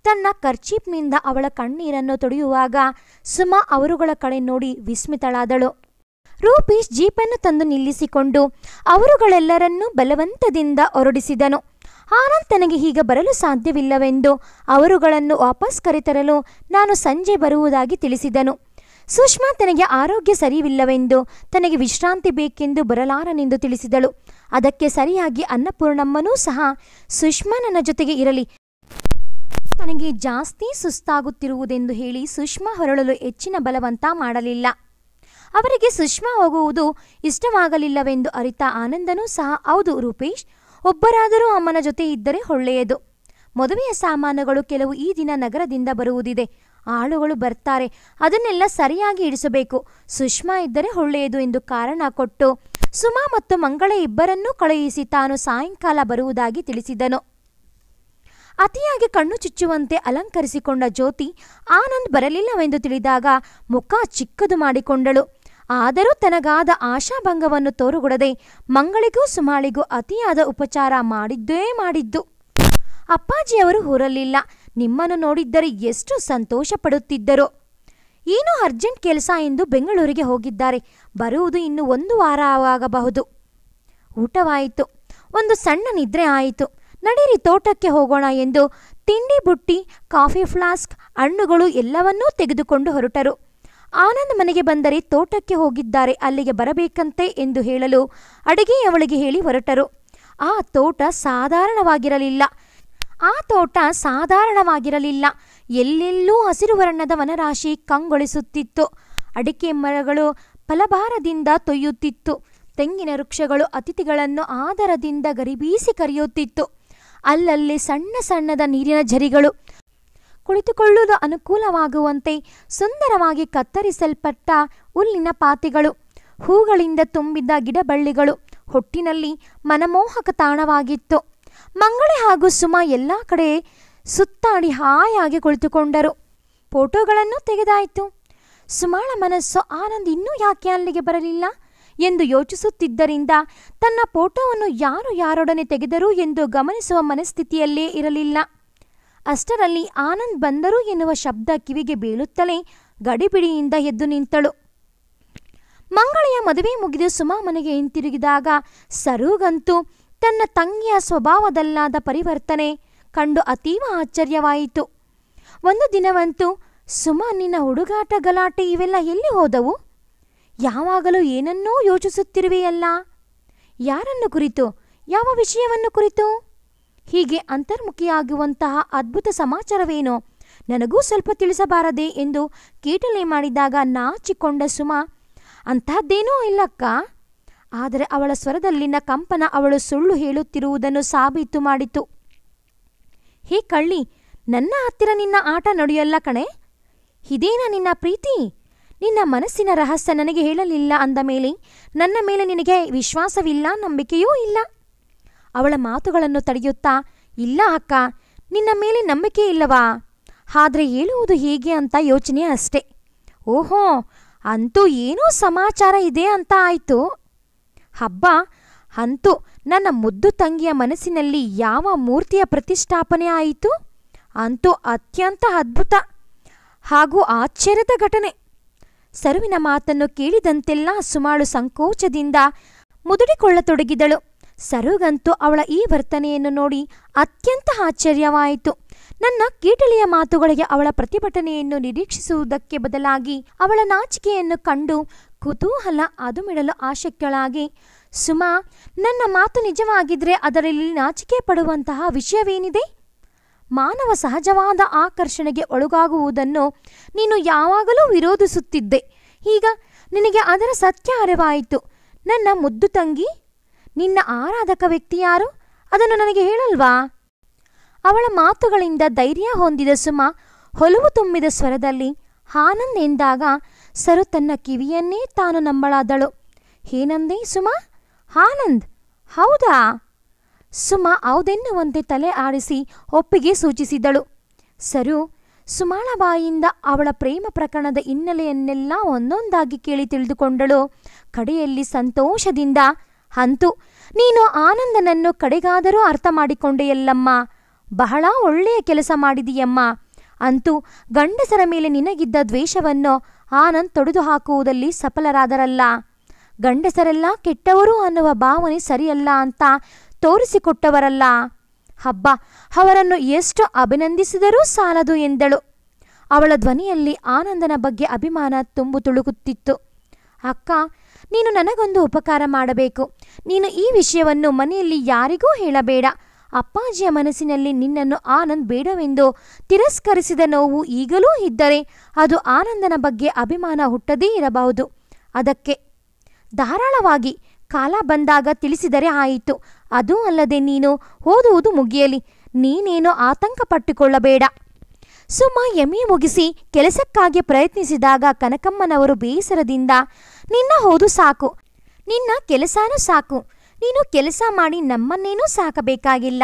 ತನ್ನ ಕರ್ಚೀಪ್ನಿಂದ ಅವಳ ಕಣ್ಣೀರನ್ನು ತೊಡೆಯುವಾಗ ಸುಮಾ ಅವರುಗಳ ಕಡೆ ನೋಡಿ ವಿಸ್ಮಿತಳಾದಳು. ರೂಪೇಶ್ ಜೀಪನ್ನು ತಂದು ನಿಲ್ಲಿಸಿಕೊಂಡು ಅವರುಗಳೆಲ್ಲರನ್ನೂ ಬಲವಂತದಿಂದ ಹೊರಡಿಸಿದನು. ಆನಂದ್ ತನಗೆ ಹೀಗೆ ಬರಲು ಸಾಧ್ಯವಿಲ್ಲವೆಂದು ಅವರುಗಳನ್ನು ವಾಪಸ್ ಕರೆತರಲು ನಾನು ಸಂಜೆ ಬರುವುದಾಗಿ ತಿಳಿಸಿದನು. ಸುಷ್ಮಾ ತನಗೆ ಆರೋಗ್ಯ ಸರಿಯಿಲ್ಲವೆಂದು, ತನಗೆ ವಿಶ್ರಾಂತಿ ಬೇಕೆಂದು ಬರಲಾರನೆಂದು ತಿಳಿಸಿದಳು. ಅದಕ್ಕೆ ಸರಿಯಾಗಿ ಅನ್ನಪೂರ್ಣಮ್ಮನೂ ಸಹ ಸುಷ್ಮಾ ನನ್ನ ಜೊತೆಗೆ ಇರಲಿ, ನನಗೆ ಜಾಸ್ತಿ ಸುಸ್ತಾಗುತ್ತಿರುವುದೆಂದು ಹೇಳಿ ಸುಷ್ಮಾ ಹೊರಳಲು ಹೆಚ್ಚಿನ ಬಲವಂತ ಮಾಡಲಿಲ್ಲ. ಅವರಿಗೆ ಸುಷ್ಮಾ ಹೋಗುವುದು ಇಷ್ಟವಾಗಲಿಲ್ಲವೆಂದು ಅರಿತ ಆನಂದನೂ ಸಹ, ಹೌದು ರೂಪೇಶ್, ಒಬ್ಬರಾದರೂ ಅಮ್ಮನ ಜೊತೆ ಇದ್ದರೆ ಒಳ್ಳೆಯದು. ಮದುವೆಯ ಸಾಮಾನುಗಳು ಕೆಲವು ಈ ದಿನ ನಗರದಿಂದ ಬರುವುದಿದೆ. ಆಳುಗಳು ಬರ್ತಾರೆ, ಅದನ್ನೆಲ್ಲ ಸರಿಯಾಗಿ ಇಡಿಸಬೇಕು. ಸುಷ್ಮಾ ಇದ್ದರೆ ಒಳ್ಳೆಯದು ಎಂದು ಕಾರಣ ಕೊಟ್ಟು ಸುಮಾ ಮತ್ತು ಮಂಗಳ ಇಬ್ಬರನ್ನೂ ಕಳುಹಿಸಿ ತಾನು ಸಾಯಂಕಾಲ ಬರುವುದಾಗಿ ತಿಳಿಸಿದನು. ಅತಿಯಾಗಿ ಕಣ್ಣು ಚುಚ್ಚುವಂತೆ ಅಲಂಕರಿಸಿಕೊಂಡ ಜ್ಯೋತಿ ಆನಂದ್ ಬರಲಿಲ್ಲವೆಂದು ತಿಳಿದಾಗ ಮುಖ ಚಿಕ್ಕದು ಮಾಡಿಕೊಂಡಳು. ಆದರೂ ತನಗಾದ ಆಶಾಭಂಗವನ್ನು ತೋರುಗೊಡದೆ ಮಂಗಳಿಗೂ ಸುಮಾಳಿಗೂ ಅತಿಯಾದ ಉಪಚಾರ ಮಾಡಿದ್ದೇ ಮಾಡಿದ್ದು. ಅಪ್ಪಾಜಿಯವರು ಊರಲ್ಲಿಲ್ಲ, ನಿಮ್ಮನ್ನು ನೋಡಿದ್ದರೆ ಎಷ್ಟು ಸಂತೋಷ ಪಡುತ್ತಿದ್ದರು. ಏನೋ ಅರ್ಜೆಂಟ್ ಕೆಲಸ ಎಂದು ಬೆಂಗಳೂರಿಗೆ ಹೋಗಿದ್ದಾರೆ. ಬರುವುದು ಇನ್ನು 1 ವಾರ ಆಗಬಹುದು. ಊಟವಾಯಿತು, ಒಂದು ಸಣ್ಣ ನಿದ್ರೆ ಆಯಿತು. ನಡೀರಿ ತೋಟಕ್ಕೆ ಹೋಗೋಣ ಎಂದು ತಿಂಡಿ ಬುಟ್ಟಿ, ಕಾಫಿ ಫ್ಲಾಸ್ಕ್, ಹಣ್ಣುಗಳು ಎಲ್ಲವನ್ನೂ ತೆಗೆದುಕೊಂಡು ಹೊರಟರು. ಆನಂದ್ ಮನೆಗೆ ಬಂದರೆ ತೋಟಕ್ಕೆ ಹೋಗಿದ್ದಾರೆ, ಅಲ್ಲಿಗೆ ಬರಬೇಕಂತೆ ಎಂದು ಹೇಳಲು ಅಡುಗೆಯವಳಿಗೆ ಹೇಳಿ ಹೊರಟರು. ಆ ತೋಟ ಸಾಧಾರಣವಾಗಿರಲಿಲ್ಲ. ಎಲ್ಲೆಲ್ಲೂ ಹಸಿರು ವರ್ಣದ ವನರಾಶಿ ಕಂಗೊಳಿಸುತ್ತಿತ್ತು. ಅಡಿಕೆ ಮರಗಳು ಫಲಭಾರದಿಂದ ತೊಯ್ಯುತ್ತಿತ್ತು. ತೆಂಗಿನ ವೃಕ್ಷಗಳು ಅತಿಥಿಗಳನ್ನು ಆದರದಿಂದ ಗರಿಬೀಸಿ ಕರೆಯುತ್ತಿತ್ತು. ಅಲ್ಲಲ್ಲಿ ಸಣ್ಣ ಸಣ್ಣದ ನೀರಿನ ಝರಿಗಳು, ಕುಳಿತುಕೊಳ್ಳಲು ಅನುಕೂಲವಾಗುವಂತೆ ಸುಂದರವಾಗಿ ಕತ್ತರಿಸಲ್ಪಟ್ಟ ಹುಲ್ಲಿನ ಪಾತಿಗಳು, ಹೂಗಳಿಂದ ತುಂಬಿದ್ದ ಗಿಡಬಳ್ಳಿಗಳು ಹೊಟ್ಟಿನಲ್ಲಿ ಮನಮೋಹಕ ತಾಣವಾಗಿತ್ತು. ಮಂಗಳೆ ಹಾಗೂ ಸುಮಾ ಎಲ್ಲ ಕಡೆ ಸುತ್ತಾಡಿ ಹಾಯಾಗಿ ಕುಳಿತುಕೊಂಡರು. ಫೋಟೋಗಳನ್ನು ತೆಗೆದಾಯಿತು. ಸುಮಾಳ ಮನಸ್ಸು ಆನಂದ್ ಇನ್ನೂ ಯಾಕೆ ಅಲ್ಲಿಗೆ ಬರಲಿಲ್ಲ ಎಂದು ಯೋಚಿಸುತ್ತಿದ್ದರಿಂದ ತನ್ನ ಫೋಟೋವನ್ನು ಯಾರೊಡನೆ ತೆಗೆದರು ಎಂದು ಗಮನಿಸುವ ಮನಸ್ಥಿತಿಯಲ್ಲೇ ಇರಲಿಲ್ಲ. ಅಷ್ಟರಲ್ಲಿ ಆನಂದ್ ಬಂದರು ಎನ್ನುವ ಶಬ್ದ ಕಿವಿಗೆ ಬೀಳುತ್ತಲೇ ಗಡಿಬಿಡಿಯಿಂದ ಎದ್ದು ನಿಂತಳು. ಮಂಗಳೆಯ ಮದುವೆ ಮುಗಿದು ಸುಮಾ ಮನೆಗೆ ಹಿಂತಿರುಗಿದಾಗ ಸರೂಗಂತೂ ತನ್ನ ತಂಗಿಯ ಸ್ವಭಾವದಲ್ಲಾದ ಪರಿವರ್ತನೆ ಕಂಡು ಅತೀವ ಆಶ್ಚರ್ಯವಾಯಿತು. ಒಂದು ದಿನವಂತೂ, ಸುಮಾ, ನಿನ್ನ ಹುಡುಗಾಟ ಗಲಾಟೆ ಇವೆಲ್ಲ ಎಲ್ಲಿ ಹೋದವು? ಯಾವಾಗಲೂ ಏನನ್ನೋ ಯೋಚಿಸುತ್ತಿರುವೆಯಲ್ಲ. ಯಾರನ್ನು ಕುರಿತು? ಯಾವ ವಿಷಯವನ್ನು ಕುರಿತು? ಹೀಗೆ ಅಂತರ್ಮುಖಿಯಾಗುವಂತಹ ಅದ್ಭುತ ಸಮಾಚಾರವೇನೋ ನನಗೂ ಸ್ವಲ್ಪ ತಿಳಿಸಬಾರದೆ ಎಂದು ಕೀಟಲೆ ಮಾಡಿದಾಗ ನಾಚಿಕೊಂಡ ಸುಮಾ, ಅಂತಹದ್ದೇನೂ ಇಲ್ಲಕ್ಕ. ಆದರೆ ಅವಳ ಸ್ವರದಲ್ಲಿನ ಕಂಪನ ಅವಳು ಸುಳ್ಳು ಹೇಳುತ್ತಿರುವುದನ್ನು ಸಾಬೀತು ಮಾಡಿತು. ಹೇ ಕಳ್ಳಿ, ನನ್ನ ಹತ್ತಿರ ನಿನ್ನ ಆಟ ನಡೆಯಲ್ಲ ಕಣೆ. ಇದೇನಾ ನಿನ್ನ ಪ್ರೀತಿ? ನಿನ್ನ ಮನಸ್ಸಿನ ರಹಸ್ಯ ನನಗೆ ಹೇಳಲಿಲ್ಲ ಅಂದ ಮೇಲೆ ನನ್ನ ಮೇಲೆ ನಿನಗೆ ವಿಶ್ವಾಸವಿಲ್ಲ, ನಂಬಿಕೆಯೂ ಇಲ್ಲ. ಅವಳ ಮಾತುಗಳನ್ನು ತಡೆಯುತ್ತಾ, ಇಲ್ಲ ಅಕ್ಕ, ನಿನ್ನ ಮೇಲೆ ನಂಬಿಕೆ ಇಲ್ಲವಾ? ಆದರೆ ಹೇಳುವುದು ಹೇಗೆ ಅಂತ ಯೋಚನೆ ಅಷ್ಟೆ. ಓಹೋ, ಅಂತೂ ಏನೋ ಸಮಾಚಾರ ಇದೆ ಅಂತ ಆಯಿತು. ಹಬ್ಬ, ಅಂತೂ ನನ್ನ ಮುದ್ದು ತಂಗಿಯ ಮನಸ್ಸಿನಲ್ಲಿ ಯಾವ ಮೂರ್ತಿಯ ಪ್ರತಿಷ್ಠಾಪನೆ ಆಯಿತು? ಅಂತೂ ಅತ್ಯಂತ ಅದ್ಭುತ ಹಾಗೂ ಆಶ್ಚರ್ಯದ ಘಟನೆ. ಸರುವಿನ ಮಾತನ್ನು ಕೇಳಿದಂತೆಲ್ಲ ಸುಮಾಳು ಸಂಕೋಚದಿಂದ ಮುದುಡಿಕೊಳ್ಳತೊಡಗಿದಳು. ಸರುಗಂತೂ ಅವಳ ಈ ವರ್ತನೆಯನ್ನು ನೋಡಿ ಅತ್ಯಂತ ಆಶ್ಚರ್ಯವಾಯಿತು. ನನ್ನ ಕೀಟಲೆಯ ಮಾತುಗಳಿಗೆ ಅವಳ ಪ್ರತಿಭಟನೆಯನ್ನು ನಿರೀಕ್ಷಿಸುವುದಕ್ಕೆ ಬದಲಾಗಿ ಅವಳ ನಾಚಿಕೆಯನ್ನು ಕಂಡು ಕುತೂಹಲ ಅದುಮಿಡಲು ಆಸಕ್ತಳಾಗಿ, ಸುಮಾ, ನನ್ನ ಮಾತು ನಿಜವಾಗಿದ್ರೆ ಅದರಲ್ಲಿ ನಾಚಿಕೆ ಪಡುವಂತಹ ವಿಷಯವೇನಿದೆ? ಮಾನವ ಸಹಜವಾದ ಆಕರ್ಷಣೆಗೆ ಒಳಗಾಗುವುದನ್ನು ನೀನು ಯಾವಾಗಲೂ ವಿರೋಧಿಸುತ್ತಿದ್ದೆ. ಈಗ ನಿನಗೆ ಅದರ ಸತ್ಯ ಅರಿವಾಯಿತು. ನನ್ನ ಮುದ್ದು ತಂಗಿ, ನಿನ್ನ ಆರಾಧಕ ವ್ಯಕ್ತಿ ಯಾರು? ಅದನ್ನು ನನಗೆ ಹೇಳಲ್ವಾ? ಅವಳ ಮಾತುಗಳಿಂದ ಧೈರ್ಯ ಹೊಂದಿದ ಸುಮ ಹೊಲವು ತುಂಬಿದ ಸ್ವರದಲ್ಲಿ ಆನಂದ್ ಎಂದಾಗ ಸರು ತನ್ನ ಕಿವಿಯನ್ನೇ ತಾನು ನಂಬಳಾದಳು. ಏನಂದೆ ಸುಮಾ? ಆನಂದ್? ಹೌದಾ? ಸುಮ ಹೌದೆನ್ನುವಂತೆ ತಲೆ ಆಡಿಸಿ ಒಪ್ಪಿಗೆ ಸೂಚಿಸಿದಳು. ಸರು ಸುಮಾಳ ಬಾಯಿಂದ ಅವಳ ಪ್ರೇಮ ಪ್ರಕರಣದ ಹಿನ್ನೆಲೆಯನ್ನೆಲ್ಲ ಒಂದೊಂದಾಗಿ ಕೇಳಿ ತಿಳಿದುಕೊಂಡಳು. ಕಡೆಯಲ್ಲಿ ಸಂತೋಷದಿಂದ, ಅಂತೂ ನೀನು ಆನಂದನನ್ನು ಕಡೆಗಾದರೂ ಅರ್ಥ ಮಾಡಿಕೊಂಡೆಯಲ್ಲಮ್ಮ, ಬಹಳ ಒಳ್ಳೆಯ ಕೆಲಸ ಮಾಡಿದೀಯಮ್ಮ. ಅಂತೂ ಗಂಡಸರ ಮೇಲೆ ನಿನಗಿದ್ದ ದ್ವೇಷವನ್ನು ಆನಂದ್ ತೊಡೆದು ಹಾಕುವುದಲ್ಲಿ ಸಫಲರಾದರಲ್ಲ. ಗಂಡಸರೆಲ್ಲ ಕೆಟ್ಟವರು ಅನ್ನುವ ಭಾವನೆ ಸರಿಯಲ್ಲ ಅಂತ ತೋರಿಸಿಕೊಟ್ಟವರಲ್ಲ. ಹಬ್ಬ, ಅವರನ್ನು ಎಷ್ಟು ಅಭಿನಂದಿಸಿದರೂ ಸಾಲದು ಎಂದಳು. ಅವಳ ಧ್ವನಿಯಲ್ಲಿ ಆನಂದನ ಬಗ್ಗೆ ಅಭಿಮಾನ ತುಂಬು ತುಳುಕುತ್ತಿತ್ತು. ಅಕ್ಕ, ನೀನು ನನಗೊಂದು ಉಪಕಾರ ಮಾಡಬೇಕು. ನೀನು ಈ ವಿಷಯವನ್ನು ಮನೆಯಲ್ಲಿ ಯಾರಿಗೂ ಹೇಳಬೇಡ. ಅಪ್ಪಾಜಿಯ ಮನಸ್ಸಿನಲ್ಲಿ ನಿನ್ನನ್ನು ಆನಂದ್ ಬೇಡವೆಂದು ತಿರಸ್ಕರಿಸಿದ ನೋವು ಈಗಲೂ ಇದ್ದರೆ ಅದು ಆನಂದನ ಬಗ್ಗೆ ಅಭಿಮಾನ ಹುಟ್ಟದೇ ಇರಬಹುದು. ಅದಕ್ಕೆ ಧಾರಾಳವಾಗಿ ಕಾಲ ಬಂದಾಗ ತಿಳಿಸಿದರೆ ಆಯಿತು. ಅದೂ ಅಲ್ಲದೆ ನೀನು ಓದುವುದು ಮುಗಿಯಲಿ. ನೀನೇನು ಆತಂಕ ಪಟ್ಟುಕೊಳ್ಳಬೇಡ. ಸುಮ ಎಮ್ಮೆ ಮುಗಿಸಿ ಕೆಲಸಕ್ಕಾಗಿ ಪ್ರಯತ್ನಿಸಿದಾಗ ಕನಕಮ್ಮನವರು ಬೇಸರದಿಂದ, ನಿನ್ನ ಓದು ಸಾಕು, ನಿನ್ನ ಕೆಲಸನೂ ಸಾಕು, ನೀನು ಕೆಲಸ ಮಾಡಿ ನಮ್ಮನ್ನೇನೂ ಸಾಕಬೇಕಾಗಿಲ್ಲ.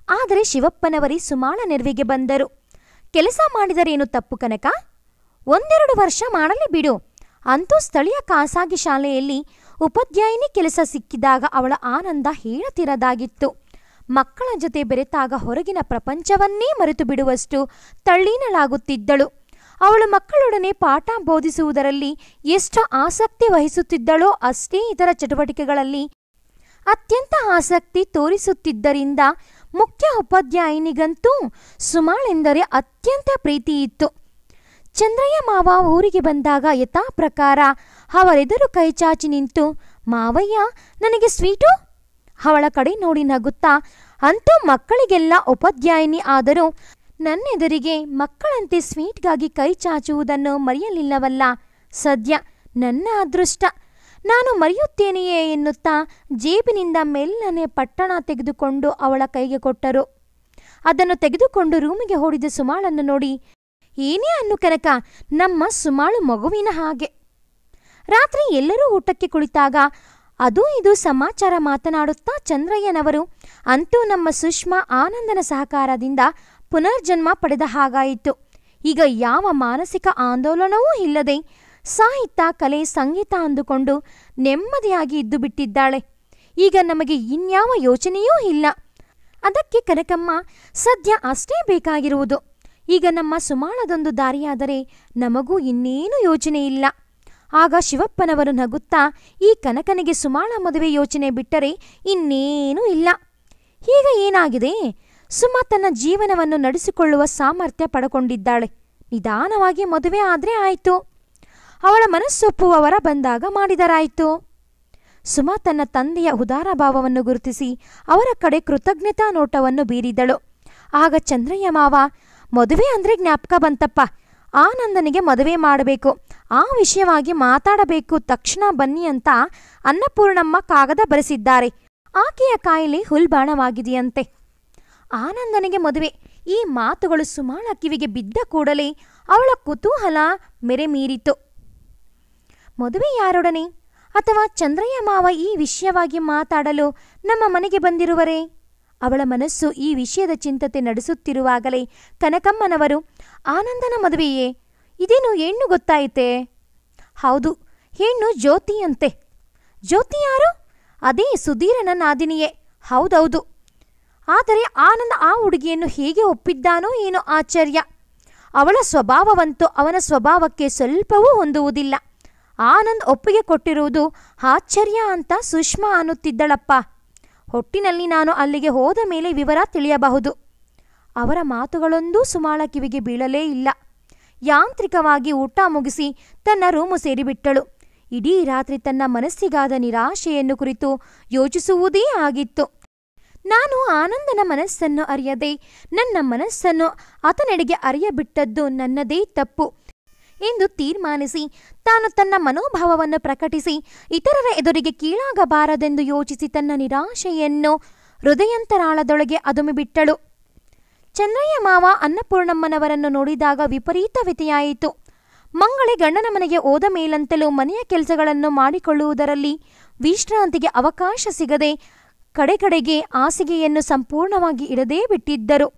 ಆದರೆ ಶಿವಪ್ಪನವರೇ ಸುಮಾಳ ನೆರವಿಗೆ ಬಂದರು. ಕೆಲಸ ಮಾಡಿದರೇನು ತಪ್ಪು ಕನಕ? 1-2 ವರ್ಷ ಮಾಡಲಿ ಬಿಡು. ಅಂತೂ ಸ್ಥಳೀಯ ಖಾಸಗಿ ಶಾಲೆಯಲ್ಲಿ ಉಪಾಧ್ಯಾಯಿನಿ ಕೆಲಸ ಸಿಕ್ಕಿದಾಗ ಅವಳ ಆನಂದ ಹೇಳತಿರದಾಗಿತ್ತು. ಮಕ್ಕಳ ಜೊತೆ ಬೆರೆತಾಗ ಹೊರಗಿನ ಪ್ರಪಂಚವನ್ನೇ ಮರೆತು ಬಿಡುವಷ್ಟು ತಳ್ಳೀನಳಾಗುತ್ತಿದ್ದಳು. ಅವಳು ಮಕ್ಕಳೊಡನೆ ಪಾಠ ಬೋಧಿಸುವುದರಲ್ಲಿ ಎಷ್ಟು ಆಸಕ್ತಿ ವಹಿಸುತ್ತಿದ್ದಳೋ ಅಷ್ಟೇ ಇತರ ಚಟುವಟಿಕೆಗಳಲ್ಲಿ ಅತ್ಯಂತ ಆಸಕ್ತಿ ತೋರಿಸುತ್ತಿದ್ದರಿಂದ ಮುಖ್ಯ ಉಪಾಧ್ಯಾಯಿನಿಗಂತೂ ಸುಮಾಳೆಂದರೆ ಅತ್ಯಂತ ಪ್ರೀತಿ ಇತ್ತು. ಚಂದ್ರಯ್ಯ ಮಾವ ಊರಿಗೆ ಬಂದಾಗ ಯಥಾ ಪ್ರಕಾರ ಅವರೆದುರು ಕೈಚಾಚಿ ನಿಂತು, ಮಾವಯ್ಯ ನನಗೆ ಸ್ವೀಟು? ಅವಳ ಕಡೆ ನೋಡಿ ನಗುತ್ತಾ, ಅಂತೂ ಮಕ್ಕಳಿಗೆಲ್ಲ ಉಪಾಧ್ಯಾಯಿನಿ ಆದರೂ ನನ್ನೆದುರಿಗೆ ಮಕ್ಕಳಂತೆ ಸ್ವೀಟ್ಗಾಗಿ ಕೈ ಚಾಚುವುದನ್ನು ಮರೆಯಲಿಲ್ಲವಲ್ಲ. ಸದ್ಯ ನನ್ನ ಅದೃಷ್ಟ. ನಾನು ಮರೆಯುತ್ತೇನೆಯೇ ಎನ್ನುತ್ತಾ ಜೇಬಿನಿಂದ ಮೆಲ್ಲನೆ ಪಟ್ಟಣ ತೆಗೆದುಕೊಂಡು ಅವಳ ಕೈಗೆ ಕೊಟ್ಟರು. ಅದನ್ನು ತೆಗೆದುಕೊಂಡು ರೂಮಿಗೆ ಓಡಿದ ಸುಮಾಳನ್ನು ನೋಡಿ, ಏನೇ ಅನ್ನು ಕನಕ, ನಮ್ಮ ಸುಮಾಳು ಮಗುವಿನ ಹಾಗೆ. ರಾತ್ರಿ ಎಲ್ಲರೂ ಊಟಕ್ಕೆ ಕುಳಿತಾಗ ಅದೂ ಇದು ಸಮಾಚಾರ ಮಾತನಾಡುತ್ತಾ ಚಂದ್ರಯ್ಯನವರು, ಅಂತೂ ನಮ್ಮ ಸುಷ್ಮಾ ಆನಂದನ ಸಹಕಾರದಿಂದ ಪುನರ್ಜನ್ಮ ಪಡೆದ ಹಾಗಾಯಿತು. ಈಗ ಯಾವ ಮಾನಸಿಕ ಆಂದೋಲನವೂ ಇಲ್ಲದೆ ಸಾಹಿತ್ಯ, ಕಲೆ, ಸಂಗೀತ ಅಂದುಕೊಂಡು ನೆಮ್ಮದಿಯಾಗಿ ಇದ್ದು ಬಿಟ್ಟಿದ್ದಾಳೆ. ಈಗ ನಮಗೆ ಇನ್ಯಾವ ಯೋಚನೆಯೂ ಇಲ್ಲ. ಅದಕ್ಕೆ ಕನಕಮ್ಮ, ಸದ್ಯ ಅಷ್ಟೇ ಬೇಕಾಗಿರುವುದು. ಈಗ ನಮ್ಮ ಸುಮಾಳದೊಂದು ದಾರಿಯಾದರೆ ನಮಗೂ ಇನ್ನೇನು ಯೋಚನೆ ಇಲ್ಲ. ಆಗ ಶಿವಪ್ಪನವರು ನಗುತ್ತಾ, ಈ ಕನಕನಿಗೆ ಸುಮಾಳ ಮದುವೆ ಯೋಚನೆ ಬಿಟ್ಟರೆ ಇನ್ನೇನೂ ಇಲ್ಲ. ಈಗ ಏನಾಗಿದೆ? ಸುಮ ತನ್ನ ಜೀವನವನ್ನು ನಡೆಸಿಕೊಳ್ಳುವ ಸಾಮರ್ಥ್ಯ ಪಡ್ಕೊಂಡಿದ್ದಾಳೆ. ನಿಧಾನವಾಗಿ ಮದುವೆ ಆದರೆ ಆಯಿತು. ಅವಳ ಮನಸ್ಸೊಪ್ಪುವವರ ಬಂದಾಗ ಮಾಡಿದರಾಯಿತು. ಸುಮ ತನ್ನ ತಂದೆಯ ಉದಾರ ಭಾವವನ್ನು ಗುರುತಿಸಿ ಅವರ ಕಡೆ ಕೃತಜ್ಞತಾ ನೋಟವನ್ನು ಬೀರಿದಳು. ಆಗ ಚಂದ್ರಯ್ಯ ಮಾವ, ಮದುವೆ ಅಂದರೆ ಜ್ಞಾಪಕ ಬಂತಪ್ಪ, ಆನಂದನಿಗೆ ಮದುವೆ ಮಾಡಬೇಕು, ಆ ವಿಷಯವಾಗಿ ಮಾತಾಡಬೇಕು, ತಕ್ಷಣ ಬನ್ನಿ ಅಂತ ಅನ್ನಪೂರ್ಣಮ್ಮ ಕಾಗದ ಬರೆಸಿದ್ದಾರೆ. ಆಕೆಯ ಕಾಯಿಲೆ ಹುಲ್ಬಾಣವಾಗಿದೆಯಂತೆ. ಆನಂದನಿಗೆ ಮದುವೆ. ಈ ಮಾತುಗಳು ಸುಮಾಳ ಕಿವಿಗೆ ಬಿದ್ದ ಕೂಡಲೇ ಅವಳ ಕುತೂಹಲ ಮೇರೆ ಮೀರಿತು. ಮದುವೆ ಯಾರೊಡನೆ? ಅಥವಾ ಚಂದ್ರಯ್ಯ ಮಾವ ಈ ವಿಷಯವಾಗಿ ಮಾತಾಡಲು ನಮ್ಮ ಮನೆಗೆ ಬಂದಿರುವರೇ? ಅವಳ ಮನಸ್ಸು ಈ ವಿಷಯದ ಚಿಂತತೆ ನಡೆಸುತ್ತಿರುವಾಗಲೇ ಕನಕಮ್ಮನವರು, ಆನಂದನ ಮದುವೆಯೇ? ಇದೇನು ಹೆಣ್ಣು ಗೊತ್ತಾಯಿತೆ? ಹೌದು, ಹೆಣ್ಣು ಜ್ಯೋತಿ ಅಂತೆ. ಜ್ಯೋತಿ ಯಾರು? ಅದೇ ಸುಧೀರನ ನಾದಿನಿಯೇ. ಹೌದೌದು. ಆದರೆ ಆನಂದ ಆ ಹುಡುಗಿಯನ್ನು ಹೇಗೆ ಒಪ್ಪಿದ್ದಾನೋ ಏನೋ ಆಶ್ಚರ್ಯ. ಅವಳ ಸ್ವಭಾವವಂತೂ ಅವನ ಸ್ವಭಾವಕ್ಕೆ ಸ್ವಲ್ಪವೂ ಹೊಂದುವುದಿಲ್ಲ. ಆನಂದ್ ಒಪ್ಪಿಗೆ ಕೊಟ್ಟಿರುವುದು ಆಶ್ಚರ್ಯ ಅಂತ ಸುಷ್ಮಾ ಅನ್ನುತ್ತಿದ್ದಳಪ್ಪ. ಹೊಟ್ಟಿನಲ್ಲಿ ನಾನು ಅಲ್ಲಿಗೆ ಹೋದ ಮೇಲೆ ವಿವರ ತಿಳಿಯಬಹುದು. ಅವರ ಮಾತುಗಳೊಂದೂ ಸುಮಾಳ ಕಿವಿಗೆ ಬೀಳಲೇ ಇಲ್ಲ. ಯಾಂತ್ರಿಕವಾಗಿ ಊಟ ಮುಗಿಸಿ ತನ್ನ ರೂಮು ಸೇರಿಬಿಟ್ಟಳು. ಇಡೀ ರಾತ್ರಿ ತನ್ನ ಮನಸ್ಸಿಗಾದ ನಿರಾಶೆಯನ್ನು ಕುರಿತು ಯೋಚಿಸುವುದೇ ಆಗಿತ್ತು. ನಾನು ಆನಂದನ ಮನಸ್ಸನ್ನು ಅರಿಯದೆ ನನ್ನ ಮನಸ್ಸನ್ನು ಆತನೆಡೆಗೆ ಅರಿಯಬಿಟ್ಟದ್ದು ನನ್ನದೇ ತಪ್ಪು ಎಂದು ತೀರ್ಮಾನಿಸಿ ತಾನು ತನ್ನ ಮನೋಭಾವವನ್ನು ಪ್ರಕಟಿಸಿ ಇತರರ ಎದುರಿಗೆ ಕೀಳಾಗಬಾರದೆಂದು ಯೋಚಿಸಿ ತನ್ನ ನಿರಾಶೆಯನ್ನು ಹೃದಯಂತರಾಳದೊಳಗೆ ಅದುಮಿಬಿಟ್ಟಳು. ಚಂದ್ರಯ್ಯ ಮಾವ ಅನ್ನಪೂರ್ಣಮ್ಮನವರನ್ನು ನೋಡಿದಾಗ ವಿಪರೀತ ವ್ಯಥೆಯಾಯಿತು. ಮಂಗಳೆ ಗಂಡನ ಮನೆಗೆ ಹೋದ ಮೇಲಂತಲೂ ಮನೆಯ ಕೆಲಸಗಳನ್ನು ಮಾಡಿಕೊಳ್ಳುವುದರಲ್ಲಿ ವಿಶ್ರಾಂತಿಗೆ ಅವಕಾಶ ಸಿಗದೆ ಕಡೆಗೆ ಹಾಸಿಗೆಯನ್ನು ಸಂಪೂರ್ಣವಾಗಿ ಇಡದೇ ಬಿಟ್ಟಿದ್ದರು.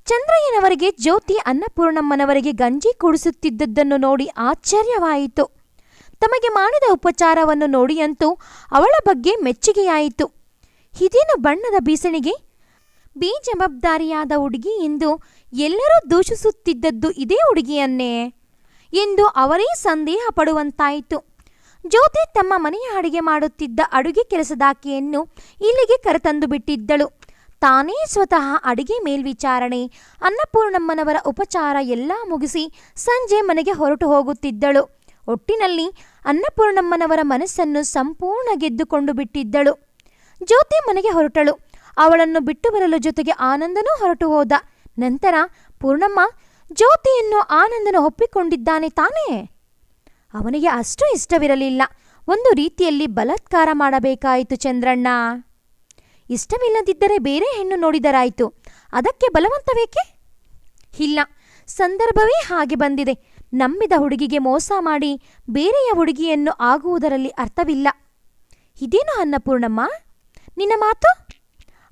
ಚಂದ್ರಯ್ಯನವರಿಗೆ ಜ್ಯೋತಿ ಅನ್ನಪೂರ್ಣಮ್ಮನವರಿಗೆ ಗಂಜಿ ಕುಡಿಸುತ್ತಿದ್ದದ್ದನ್ನು ನೋಡಿ ಆಶ್ಚರ್ಯವಾಯಿತು. ತಮಗೆ ಮಾಡಿದ ಉಪಚಾರವನ್ನು ನೋಡಿಯಂತೂ ಅವಳ ಬಗ್ಗೆ ಮೆಚ್ಚುಗೆಯಾಯಿತು. ಇದೇನು ಬಣ್ಣದ ಬೀಸಣಿಗೆ, ಬೇಜವಾಬ್ದಾರಿಯಾದ ಹುಡುಗಿ ಎಂದು ಎಲ್ಲರೂ ದೂಷಿಸುತ್ತಿದ್ದದ್ದು ಇದೇ ಹುಡುಗಿಯನ್ನೇ ಎಂದು ಅವರೇ ಸಂದೇಹ ಪಡುವಂತಾಯಿತು. ಜ್ಯೋತಿ ತಮ್ಮ ಮನೆಯ ಅಡುಗೆ ಮಾಡುತ್ತಿದ್ದ ಅಡುಗೆ ಕೆಲಸದಾಕೆಯನ್ನು ಇಲ್ಲಿಗೆ ಕರೆತಂದು ಬಿಟ್ಟಿದ್ದಳು. ತಾನೇ ಸ್ವತಃ ಅಡುಗೆ ಮೇಲ್ವಿಚಾರಣೆ, ಅನ್ನಪೂರ್ಣಮ್ಮನವರ ಉಪಚಾರ ಎಲ್ಲ ಮುಗಿಸಿ ಸಂಜೆ ಮನೆಗೆ ಹೊರಟು ಹೋಗುತ್ತಿದ್ದಳು. ಒಟ್ಟಿನಲ್ಲಿ ಅನ್ನಪೂರ್ಣಮ್ಮನವರ ಮನಸ್ಸನ್ನು ಸಂಪೂರ್ಣ ಗೆದ್ದುಕೊಂಡು ಬಿಟ್ಟಿದ್ದಳು. ಜ್ಯೋತಿ ಮನೆಗೆ ಹೊರಟಳು. ಅವಳನ್ನು ಬಿಟ್ಟು ಬರಲು ಜೊತೆಗೆ ಆನಂದನೂ ಹೊರಟು ಹೋದ. ನಂತರ ಪೂರ್ಣಮ್ಮ ಜ್ಯೋತಿಯನ್ನು ಆನಂದನು ಒಪ್ಪಿಕೊಂಡಿದ್ದಾನೆ ತಾನೇ? ಅವನಿಗೆ ಅಷ್ಟು ಇಷ್ಟವಿರಲಿಲ್ಲ. ಒಂದು ರೀತಿಯಲ್ಲಿ ಬಲಾತ್ಕಾರ ಮಾಡಬೇಕಾಯಿತು ಚಂದ್ರಣ್ಣ. ಇಷ್ಟವಿಲ್ಲದಿದ್ದರೆ ಬೇರೆ ಹೆಣ್ಣು ನೋಡಿದರಾಯಿತು, ಅದಕ್ಕೆ ಬಲವಂತವೇಕೆ? ಇಲ್ಲ, ಸಂದರ್ಭವೇ ಹಾಗೆ ಬಂದಿದೆ. ನಂಬಿದ ಹುಡುಗಿಗೆ ಮೋಸ ಮಾಡಿ ಬೇರೆಯ ಹುಡುಗಿಯನ್ನು ಆಗುವುದರಲ್ಲಿ ಅರ್ಥವಿಲ್ಲ. ಇದೇನು ಅನ್ನಪೂರ್ಣಮ್ಮ ನಿನ್ನ ಮಾತು?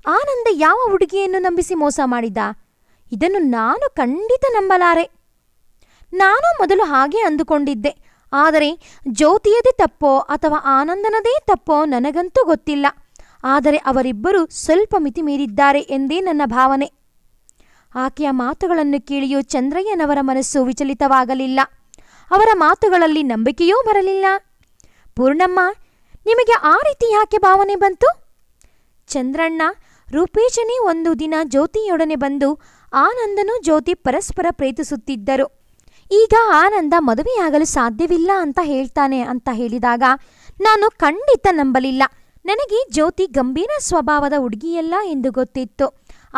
ಆನಂದ ಯಾವ ಹುಡುಗಿಯನ್ನು ನಂಬಿಸಿ ಮೋಸ ಮಾಡಿದ? ಇದನ್ನು ನಾನು ಖಂಡಿತ ನಂಬಲಾರೆ. ನಾನು ಮೊದಲು ಹಾಗೆ ಅಂದುಕೊಂಡಿದ್ದೆ. ಆದರೆ ಜ್ಯೋತಿಯದೇ ತಪ್ಪೋ ಅಥವಾ ಆನಂದನದೇ ತಪ್ಪೋ ನನಗಂತೂ ಗೊತ್ತಿಲ್ಲ. ಆದರೆ ಅವರಿಬ್ಬರು ಸ್ವಲ್ಪ ಮಿತಿ ಮೀರಿದ್ದಾರೆ ಎಂದೇ ನನ್ನ ಭಾವನೆ. ಆಕೆಯ ಮಾತುಗಳನ್ನು ಕೇಳಿಯೂ ಚಂದ್ರಯ್ಯನವರ ಮನಸ್ಸು ವಿಚಲಿತವಾಗಲಿಲ್ಲ. ಅವರ ಮಾತುಗಳಲ್ಲಿ ನಂಬಿಕೆಯೂ ಬರಲಿಲ್ಲ. ಪೂರ್ಣಮ್ಮ, ನಿಮಗೆ ಆ ರೀತಿ ಯಾಕೆ ಭಾವನೆ ಬಂತು? ಚಂದ್ರಣ್ಣ, ರೂಪೇಶನೇ ಒಂದು ದಿನ ಜ್ಯೋತಿಯೊಡನೆ ಬಂದು ಆನಂದನೂ ಜ್ಯೋತಿ ಪರಸ್ಪರ ಪ್ರೀತಿಸುತ್ತಿದ್ದರು. ಈಗ ಆನಂದ ಮದುವೆಯಾಗಲು ಸಾಧ್ಯವಿಲ್ಲ ಅಂತ ಹೇಳ್ತಾನೆ ಅಂತ ಹೇಳಿದಾಗ ನಾನು ಖಂಡಿತ ನಂಬಲಿಲ್ಲ. ನನಗೆ ಜ್ಯೋತಿ ಗಂಭೀರ ಸ್ವಭಾವದ ಹುಡುಗಿಯಲ್ಲ ಎಂದು ಗೊತ್ತಿತ್ತು.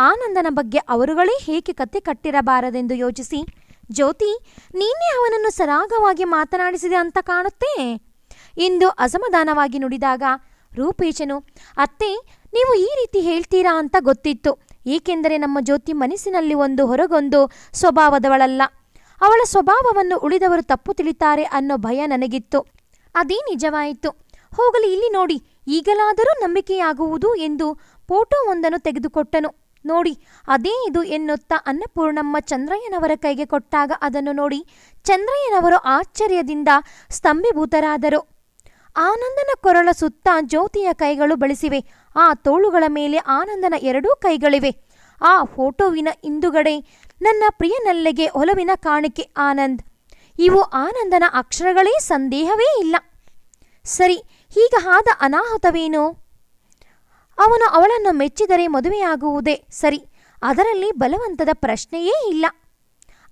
ಆನಂದನ ಬಗ್ಗೆ ಅವರುಗಳೇ ಹೇಗೆ ಕತೆ ಕಟ್ಟಿರಬಾರದೆಂದು ಯೋಚಿಸಿ, ಜ್ಯೋತಿ, ನೀನೇ ಅವನನ್ನು ಸರಾಗವಾಗಿ ಮಾತನಾಡಿಸಿದೆ ಅಂತ ಕಾಣುತ್ತೆ ಎಂದು ಅಸಮಾಧಾನವಾಗಿ ನುಡಿದಾಗ ರೂಪೇಶನು, ಅತ್ತೆ, ನೀವು ಈ ರೀತಿ ಹೇಳ್ತೀರಾ ಅಂತ ಗೊತ್ತಿತ್ತು. ಏಕೆಂದರೆ ನಮ್ಮ ಜ್ಯೋತಿ ಮನಸ್ಸಿನಲ್ಲಿ ಒಂದು ಹೊರಗೊಂದು ಸ್ವಭಾವದವಳಲ್ಲ. ಅವಳ ಸ್ವಭಾವವನ್ನು ಉಳಿದವರು ತಪ್ಪು ತಿಳಿತಾರೆ ಅನ್ನೋ ಭಯ ನನಗಿತ್ತು. ಅದೇ ನಿಜವಾಯಿತು. ಹೋಗಲಿ, ಇಲ್ಲಿ ನೋಡಿ, ಈಗಲಾದರೂ ನಂಬಿಕೆಯಾಗುವುದು ಎಂದು ಫೋಟೋವೊಂದನ್ನು ತೆಗೆದುಕೊಟ್ಟನು. ನೋಡಿ, ಅದೇ ಇದು ಎನ್ನುತ್ತಾ ಅನ್ನಪೂರ್ಣಮ್ಮ ಚಂದ್ರಯ್ಯನವರ ಕೈಗೆ ಕೊಟ್ಟಾಗ ಅದನ್ನು ನೋಡಿ ಚಂದ್ರಯ್ಯನವರು ಆಶ್ಚರ್ಯದಿಂದ ಸ್ತಂಭೀಭೂತರಾದರು. ಆನಂದನ ಕೊರಳ ಸುತ್ತ ಜ್ಯೋತಿಯ ಕೈಗಳು ಬಳಸಿವೆ. ಆ ತೋಳುಗಳ ಮೇಲೆ ಆನಂದನ ಎರಡೂ ಕೈಗಳಿವೆ. ಆ ಫೋಟೋವಿನ ಹಿಂದುಗಡೆ ನನ್ನ ಪ್ರಿಯನಲ್ಲೆಗೆ ಒಲವಿನ ಕಾಣಿಕೆ ಆನಂದ್. ಇವು ಆನಂದನ ಅಕ್ಷರಗಳೇ, ಸಂದೇಹವೇ ಇಲ್ಲ. ಸರಿ, ಈಗ ಆದ ಅನಾಹುತವೇನು? ಅವನು ಅವಳನ್ನು ಮೆಚ್ಚಿದರೆ ಮದುವೆಯಾಗುವುದೇ ಸರಿ, ಅದರಲ್ಲಿ ಬಲವಂತದ ಪ್ರಶ್ನೆಯೇ ಇಲ್ಲ.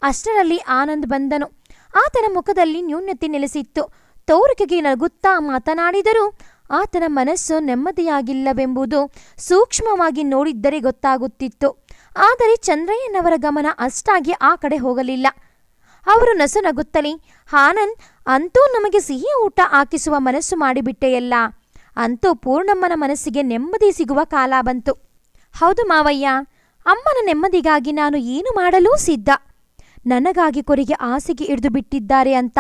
ಅಷ್ಟರಲ್ಲಿ ಆನಂದ್ ಬಂದನು. ಆತನ ಮುಖದಲ್ಲಿ ನ್ಯೂನತೆ ನೆಲೆಸಿತ್ತು. ತೋರಿಕೆಗೆ ನಗುತ್ತಾ ಮಾತನಾಡಿದರೂ ಆತನ ಮನಸ್ಸು ನೆಮ್ಮದಿಯಾಗಿಲ್ಲವೆಂಬುದು ಸೂಕ್ಷ್ಮವಾಗಿ ನೋಡಿದ್ದರೆ ಗೊತ್ತಾಗುತ್ತಿತ್ತು. ಆದರೆ ಚಂದ್ರಯ್ಯನವರ ಗಮನ ಅಷ್ಟಾಗಿ ಆ ಕಡೆ ಹೋಗಲಿಲ್ಲ. ಅವರು ನಸುನಗುತ್ತಲೇ, ಆನಂದ್, ಅಂತೂ ನಮಗೆ ಸಿಹಿ ಊಟ ಹಾಕಿಸುವ ಮನಸ್ಸು ಮಾಡಿಬಿಟ್ಟೆಯಲ್ಲ. ಅಂತೂ ಪೂರ್ಣಮ್ಮನ ಮನಸ್ಸಿಗೆ ನೆಮ್ಮದಿ ಸಿಗುವ ಕಾಲ ಬಂತು. ಹೌದು ಮಾವಯ್ಯ, ಅಮ್ಮನ ನೆಮ್ಮದಿಗಾಗಿ ನಾನು ಏನು ಮಾಡಲೂ ಸಿದ್ಧ. ನನಗಾಗಿ ಕೊರಿಗೆ ಹಾಸಿಗೆ ಹಿಡಿದು ಬಿಟ್ಟಿದ್ದಾರೆ ಅಂತ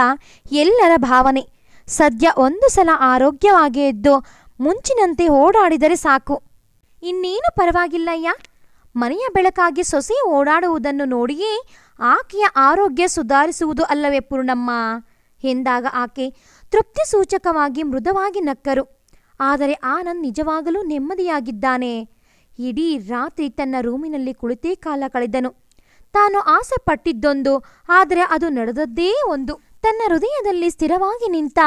ಎಲ್ಲರ ಭಾವನೆ. ಸದ್ಯ ಒಂದು ಸಲ ಆರೋಗ್ಯವಾಗಿ ಎದ್ದು ಮುಂಚಿನಂತೆ ಓಡಾಡಿದರೆ ಸಾಕು. ಇನ್ನೇನು ಪರವಾಗಿಲ್ಲಯ್ಯ. ಮನೆಯ ಬೆಳಕಾಗಿ ಸೊಸೆ ಓಡಾಡುವುದನ್ನು ನೋಡಿಯೇ ಆಕೆಯ ಆರೋಗ್ಯ ಸುಧಾರಿಸುವುದು ಅಲ್ಲವೇ ಪೂರ್ಣಮ್ಮ ಎಂದಾಗ ಆಕೆ ತೃಪ್ತಿ ಸೂಚಕವಾಗಿ ಮೃದುವಾಗಿ ನಕ್ಕರು. ಆದರೆ ಆನಂದ್ ನಿಜವಾಗಲೂ ನೆಮ್ಮದಿಯಾಗಿದ್ದಾನೆ. ಇಡೀ ರಾತ್ರಿ ತನ್ನ ರೂಮಿನಲ್ಲಿ ಕುಳಿತೇ ಕಾಲ ಕಳೆದನು. ತಾನು ಆಸೆ ಪಟ್ಟಿದ್ದೊಂದು, ಆದರೆ ಅದು ನಡೆದದ್ದೇ ಒಂದು. ತನ್ನ ಹೃದಯದಲ್ಲಿ ಸ್ಥಿರವಾಗಿ ನಿಂತ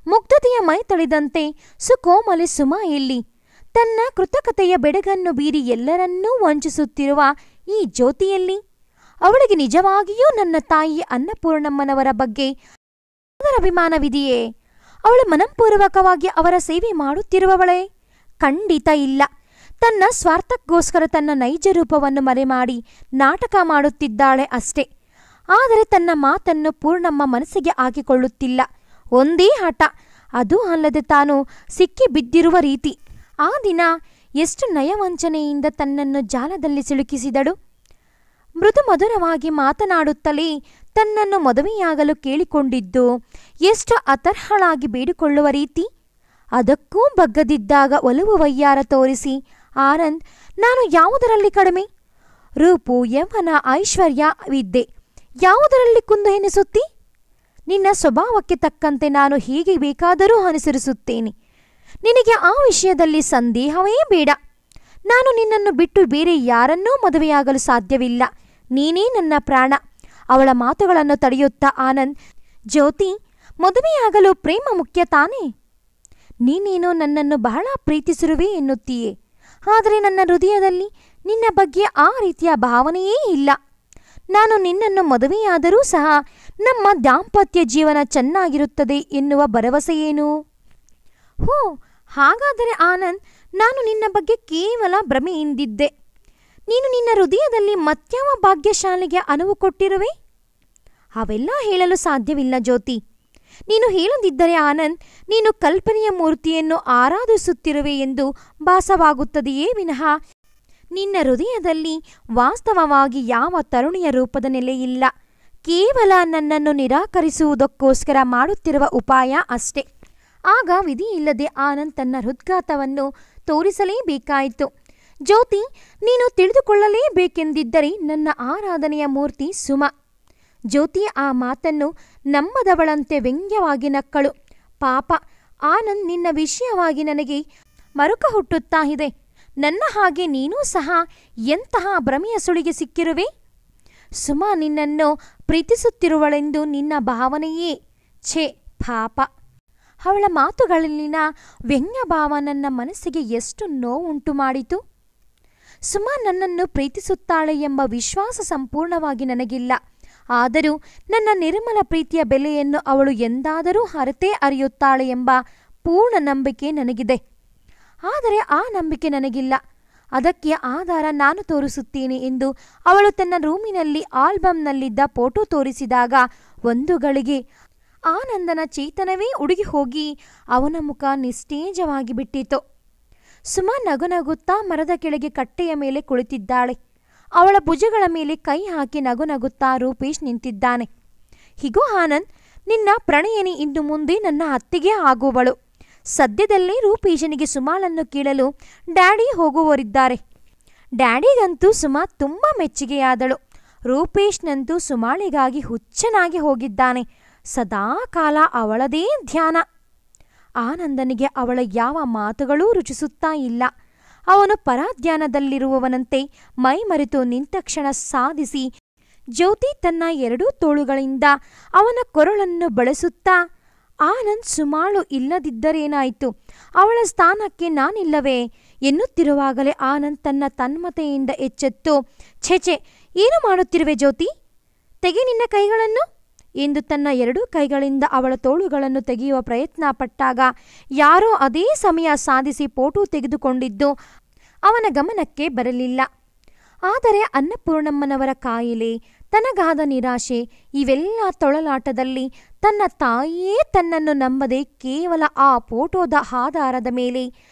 ಮುಗ್ಧತೆಯ ಮೈ ತಳೆದಂತೆ ಸುಕೋಮಲೆ ಸುಮ ಎಲ್ಲಿ? ತನ್ನ ಕೃತಕತೆಯ ಬೆಡಗನ್ನು ಬೀರಿ ಎಲ್ಲರನ್ನೂ ವಂಚಿಸುತ್ತಿರುವ ಈ ಜ್ಯೋತಿಯಲ್ಲಿ? ಅವಳಿಗೆ ನಿಜವಾಗಿಯೂ ನನ್ನ ತಾಯಿ ಅನ್ನಪೂರ್ಣಮ್ಮನವರ ಬಗ್ಗೆ ಅದರ ಅಭಿಮಾನವಿದೆಯೇ? ಅವಳು ಮನಪೂರ್ವಕವಾಗಿ ಅವರ ಸೇವೆ ಮಾಡುತ್ತಿರುವವಳೇ? ಖಂಡಿತ ಇಲ್ಲ. ತನ್ನ ಸ್ವಾರ್ಥಕ್ಕೋಸ್ಕರ ತನ್ನ ನೈಜ ರೂಪವನ್ನು ಮರೆಮಾಡಿ ನಾಟಕ ಮಾಡುತ್ತಿದ್ದಾಳೆ ಅಷ್ಟೇ. ಆದರೆ ತನ್ನ ಮಾತನ್ನು ಪೂರ್ಣಮ್ಮ ಮನಸ್ಸಿಗೆ ಹಾಕಿಕೊಳ್ಳುತ್ತಿಲ್ಲ. ಒಂದೇ ಹಠ, ಅದೂ ಅಲ್ಲದೆ ತಾನು ಸಿಕ್ಕಿ ಬಿದ್ದಿರುವ ರೀತಿ. ಆ ದಿನ ಎಷ್ಟು ನಯವಂಚನೆಯಿಂದ ತನ್ನನ್ನು ಜಾಲದಲ್ಲಿ ಸಿಲುಕಿಸಿದಳು. ಮೃದು ಮಧುರವಾಗಿ ಮಾತನಾಡುತ್ತಲೇ ತನ್ನನ್ನು ಮದುವೆಯಾಗಲು ಕೇಳಿಕೊಂಡಿದ್ದು ಎಷ್ಟು ಅತರ್ಹಳಾಗಿ ಬೇಡಿಕೊಳ್ಳುವ ರೀತಿ. ಅದಕ್ಕೂ ಬಗ್ಗದಿದ್ದಾಗ ಒಲವು ವಯ್ಯಾರ ತೋರಿಸಿ, ಆನಂದ್, ನಾನು ಯಾವುದರಲ್ಲಿ ಕಡಿಮೆ? ರೂಪು, ಯೌವನ, ಐಶ್ವರ್ಯ, ವಿದ್ಯೆ ಯಾವುದರಲ್ಲಿ ಕುಂದು ಎನಿಸುತ್ತಿ? ನಿನ್ನ ಸ್ವಭಾವಕ್ಕೆ ತಕ್ಕಂತೆ ನಾನು ಹೇಗೆ ಬೇಕಾದರೂ ಅನುಸರಿಸುತ್ತೇನೆ. ನಿನಗೆ ಆ ವಿಷಯದಲ್ಲಿ ಸಂದೇಹವೇ ಬೇಡ. ನಾನು ನಿನ್ನನ್ನು ಬಿಟ್ಟು ಬೇರೆ ಯಾರನ್ನೂ ಮದುವೆಯಾಗಲು ಸಾಧ್ಯವಿಲ್ಲ. ನೀನೇ ನನ್ನ ಪ್ರಾಣ. ಅವಳ ಮಾತುಗಳನ್ನು ತಡೆಯುತ್ತಾ ಆನಂದ್, ಜ್ಯೋತಿ, ಮದುವೆಯಾಗಲು ಪ್ರೇಮ ಮುಖ್ಯ ತಾನೇ? ನೀನೇನೋ ನನ್ನನ್ನು ಬಹಳ ಪ್ರೀತಿಸಿರುವೆ ಎನ್ನುತ್ತೀಯೇ, ಆದರೆ ನನ್ನ ಹೃದಯದಲ್ಲಿ ನಿನ್ನ ಬಗ್ಗೆ ಆ ರೀತಿಯ ಭಾವನೆಯೇ ಇಲ್ಲ. ನಾನು ನಿನ್ನನ್ನು ಮದುವೆಯಾದರೂ ಸಹ ನಮ್ಮ ದಾಂಪತ್ಯ ಜೀವನ ಚೆನ್ನಾಗಿರುತ್ತದೆ ಎನ್ನುವ ಭರವಸೆಯೇನು? ಹೋ, ಹಾಗಾದರೆ ಆನಂದ್, ನಾನು ನಿನ್ನ ಬಗ್ಗೆ ಕೇವಲ ಭ್ರಮೆಯಿಂದಿದ್ದೆ. ನೀನು ನಿನ್ನ ಹೃದಯದಲ್ಲಿ ಮತ್ಯಾವ ಭಾಗ್ಯಶಾಲಿಗೆ ಅನುವು ಕೊಟ್ಟಿರುವೆ? ಅವೆಲ್ಲ ಹೇಳಲು ಸಾಧ್ಯವಿಲ್ಲ ಜ್ಯೋತಿ. ನೀನು ಹೇಳದಿದ್ದರೆ ಆನಂದ್, ನೀನು ಕಲ್ಪನೆಯ ಮೂರ್ತಿಯನ್ನು ಆರಾಧಿಸುತ್ತಿರುವೆ ಎಂದು ಭಾಸವಾಗುತ್ತದೆಯೇ ವಿನಃ ನಿನ್ನ ಹೃದಯದಲ್ಲಿ ವಾಸ್ತವವಾಗಿ ಯಾವ ತರುಣಿಯ ರೂಪದ ನೆಲೆಯಿಲ್ಲ. ಕೇವಲ ನನ್ನನ್ನು ನಿರಾಕರಿಸುವುದಕ್ಕೋಸ್ಕರ ಮಾಡುತ್ತಿರುವ ಉಪಾಯ ಅಷ್ಟೆ. ಆಗ ವಿಧಿಯಿಲ್ಲದೆ ಆನಂದ್ ತನ್ನ ಹೃದ್ಘಾತವನ್ನು ತೋರಿಸಲೇಬೇಕಾಯಿತು. ಜ್ಯೋತಿ, ನೀನು ತಿಳಿದುಕೊಳ್ಳಲೇಬೇಕೆಂದಿದ್ದರೆ ನನ್ನ ಆರಾಧನೆಯ ಮೂರ್ತಿ ಸುಮ. ಜ್ಯೋತಿ ಆ ಮಾತನ್ನು ನಮ್ಮದವಳಂತೆ ವ್ಯಂಗ್ಯವಾಗಿ ನಕ್ಕಳು. ಪಾಪ ಆನಂದ್, ನಿನ್ನ ವಿಷಯವಾಗಿ ನನಗೆ ಮರುಕ ಹುಟ್ಟುತ್ತಾ ಇದೆ. ನನ್ನ ಹಾಗೆ ನೀನೂ ಸಹ ಎಂತಹ ಭ್ರಮೆಯ ಸುಳಿಗೆ ಸಿಕ್ಕಿರುವೆ? ಸುಮಾ ನಿನ್ನನ್ನು ಪ್ರೀತಿಸುತ್ತಿರುವಳೆಂದು ನಿನ್ನ ಭಾವನೆಯೇ? ಛೇ ಪಾಪ. ಅವಳ ಮಾತುಗಳಲ್ಲಿನ ವ್ಯಂಗ್ಯಭಾವ ನನ್ನ ಮನಸ್ಸಿಗೆ ಎಷ್ಟು ನೋವುಂಟು ಮಾಡಿತು. ಸುಮಾ ನನ್ನನ್ನು ಪ್ರೀತಿಸುತ್ತಾಳೆ ಎಂಬ ವಿಶ್ವಾಸ ಸಂಪೂರ್ಣವಾಗಿ ನನಗಿಲ್ಲ. ಆದರೂ ನನ್ನ ನಿರ್ಮಲ ಪ್ರೀತಿಯ ಬೆಲೆಯನ್ನು ಅವಳು ಎಂದಾದರೂ ಅರಿತೇ ಅರಿಯುತ್ತಾಳೆ ಎಂಬ ಪೂರ್ಣ ನಂಬಿಕೆ ನನಗಿದೆ. ಆದರೆ ಆ ನಂಬಿಕೆ ನನಗಿಲ್ಲ. ಅದಕ್ಕೆ ಆಧಾರ ನಾನು ತೋರಿಸುತ್ತೇನೆ ಎಂದು ಅವಳು ತನ್ನ ರೂಮಿನಲ್ಲಿ ಆಲ್ಬಮ್ನಲ್ಲಿದ್ದ ಫೋಟೋ ತೋರಿಸಿದಾಗ ಒಂದು ಗಳಿಗೆ ಆನಂದನ ಚೇತನವೇ ಉಡುಗಿ ಹೋಗಿ ಅವನ ಮುಖ ನಿಸ್ತೇಜವಾಗಿ ಬಿಟ್ಟಿತು. ಸುಮಾ ನಗುನಗುತ್ತಾ ಮರದ ಕೆಳಗೆ ಕಟ್ಟೆಯ ಮೇಲೆ ಕುಳಿತಿದ್ದಾಳೆ. ಅವಳ ಭುಜಗಳ ಮೇಲೆ ಕೈ ಹಾಕಿ ನಗುನಗುತ್ತಾ ರೂಪೇಶ್ ನಿಂತಿದ್ದಾನೆ. ಹೀಗೋ ಆನಂದ್, ನಿನ್ನ ಪ್ರಣಯಿನಿ ಇನ್ನು ಮುಂದೆ ನನ್ನ ಅತ್ತಿಗೆ ಆಗುವಳು. ಸದ್ಯದಲ್ಲೇ ರೂಪೇಶನಿಗೆ ಸುಮಾಳನ್ನು ಕೇಳಲು ಡ್ಯಾಡಿ ಹೋಗುವವರಿದ್ದಾರೆ. ಡ್ಯಾಡಿಗಂತೂ ಸುಮಾ ತುಂಬ ಮೆಚ್ಚುಗೆಯಾದಳು. ರೂಪೇಶ್ನಂತೂ ಸುಮಾಳಿಗಾಗಿ ಹುಚ್ಚನಾಗಿ ಹೋಗಿದ್ದಾನೆ. ಸದಾ ಕಾಲ ಅವಳದೇ ಧ್ಯಾನ. ಆನಂದನಿಗೆ ಅವಳ ಯಾವ ಮಾತುಗಳೂ ರುಚಿಸುತ್ತಾ ಇಲ್ಲ. ಅವನು ಪರಾಧ್ಯಾನದಲ್ಲಿರುವವನಂತೆ ಮೈಮರೆತು ನಿಂತ ಕ್ಷಣ ಸಾಧಿಸಿ ಜ್ಯೋತಿ ತನ್ನ ಎರಡೂ ತೋಳುಗಳಿಂದ ಅವನ ಕೊರಳನ್ನು ಬಳಸುತ್ತಾ, ಆನಂದ್, ಸುಮಾಳು ಇಲ್ಲದಿದ್ದರೇನಾಯಿತು? ಅವಳ ಸ್ಥಾನಕ್ಕೆ ನಾನಿಲ್ಲವೇ ಎನ್ನುತ್ತಿರುವಾಗಲೇ ಆನಂದ್ ತನ್ನ ತನ್ಮತೆಯಿಂದ ಎಚ್ಚೆತ್ತು, ಛೆಛೆ, ಏನು ಮಾಡುತ್ತಿರುವೆ ಜ್ಯೋತಿ? ತೆಗೆ ನಿನ್ನ ಕೈಗಳನ್ನು ಎಂದು ತನ್ನ ಎರಡೂ ಕೈಗಳಿಂದ ಅವಳ ತೋಳುಗಳನ್ನು ತೆಗೆಯುವ ಪ್ರಯತ್ನ ಪಟ್ಟಾಗ ಯಾರೋ ಅದೇ ಸಮಯ ಸಾಧಿಸಿ ಫೋಟೋ ತೆಗೆದುಕೊಂಡಿದ್ದು ಅವನ ಗಮನಕ್ಕೆ ಬರಲಿಲ್ಲ. ಆದರೆ ಅನ್ನಪೂರ್ಣಮ್ಮನವರ ಕಾಯಿಲೆ, ತನಗಾದ ನಿರಾಶೆ, ಇವೆಲ್ಲ ತೊಳಲಾಟದಲ್ಲಿ ತನ್ನ ತಾಯಿಯೇ ತನ್ನನ್ನು ನಂಬದೆ ಕೇವಲ ಆ ಫೋಟೋದ ಆಧಾರದ ಮೇಲೆ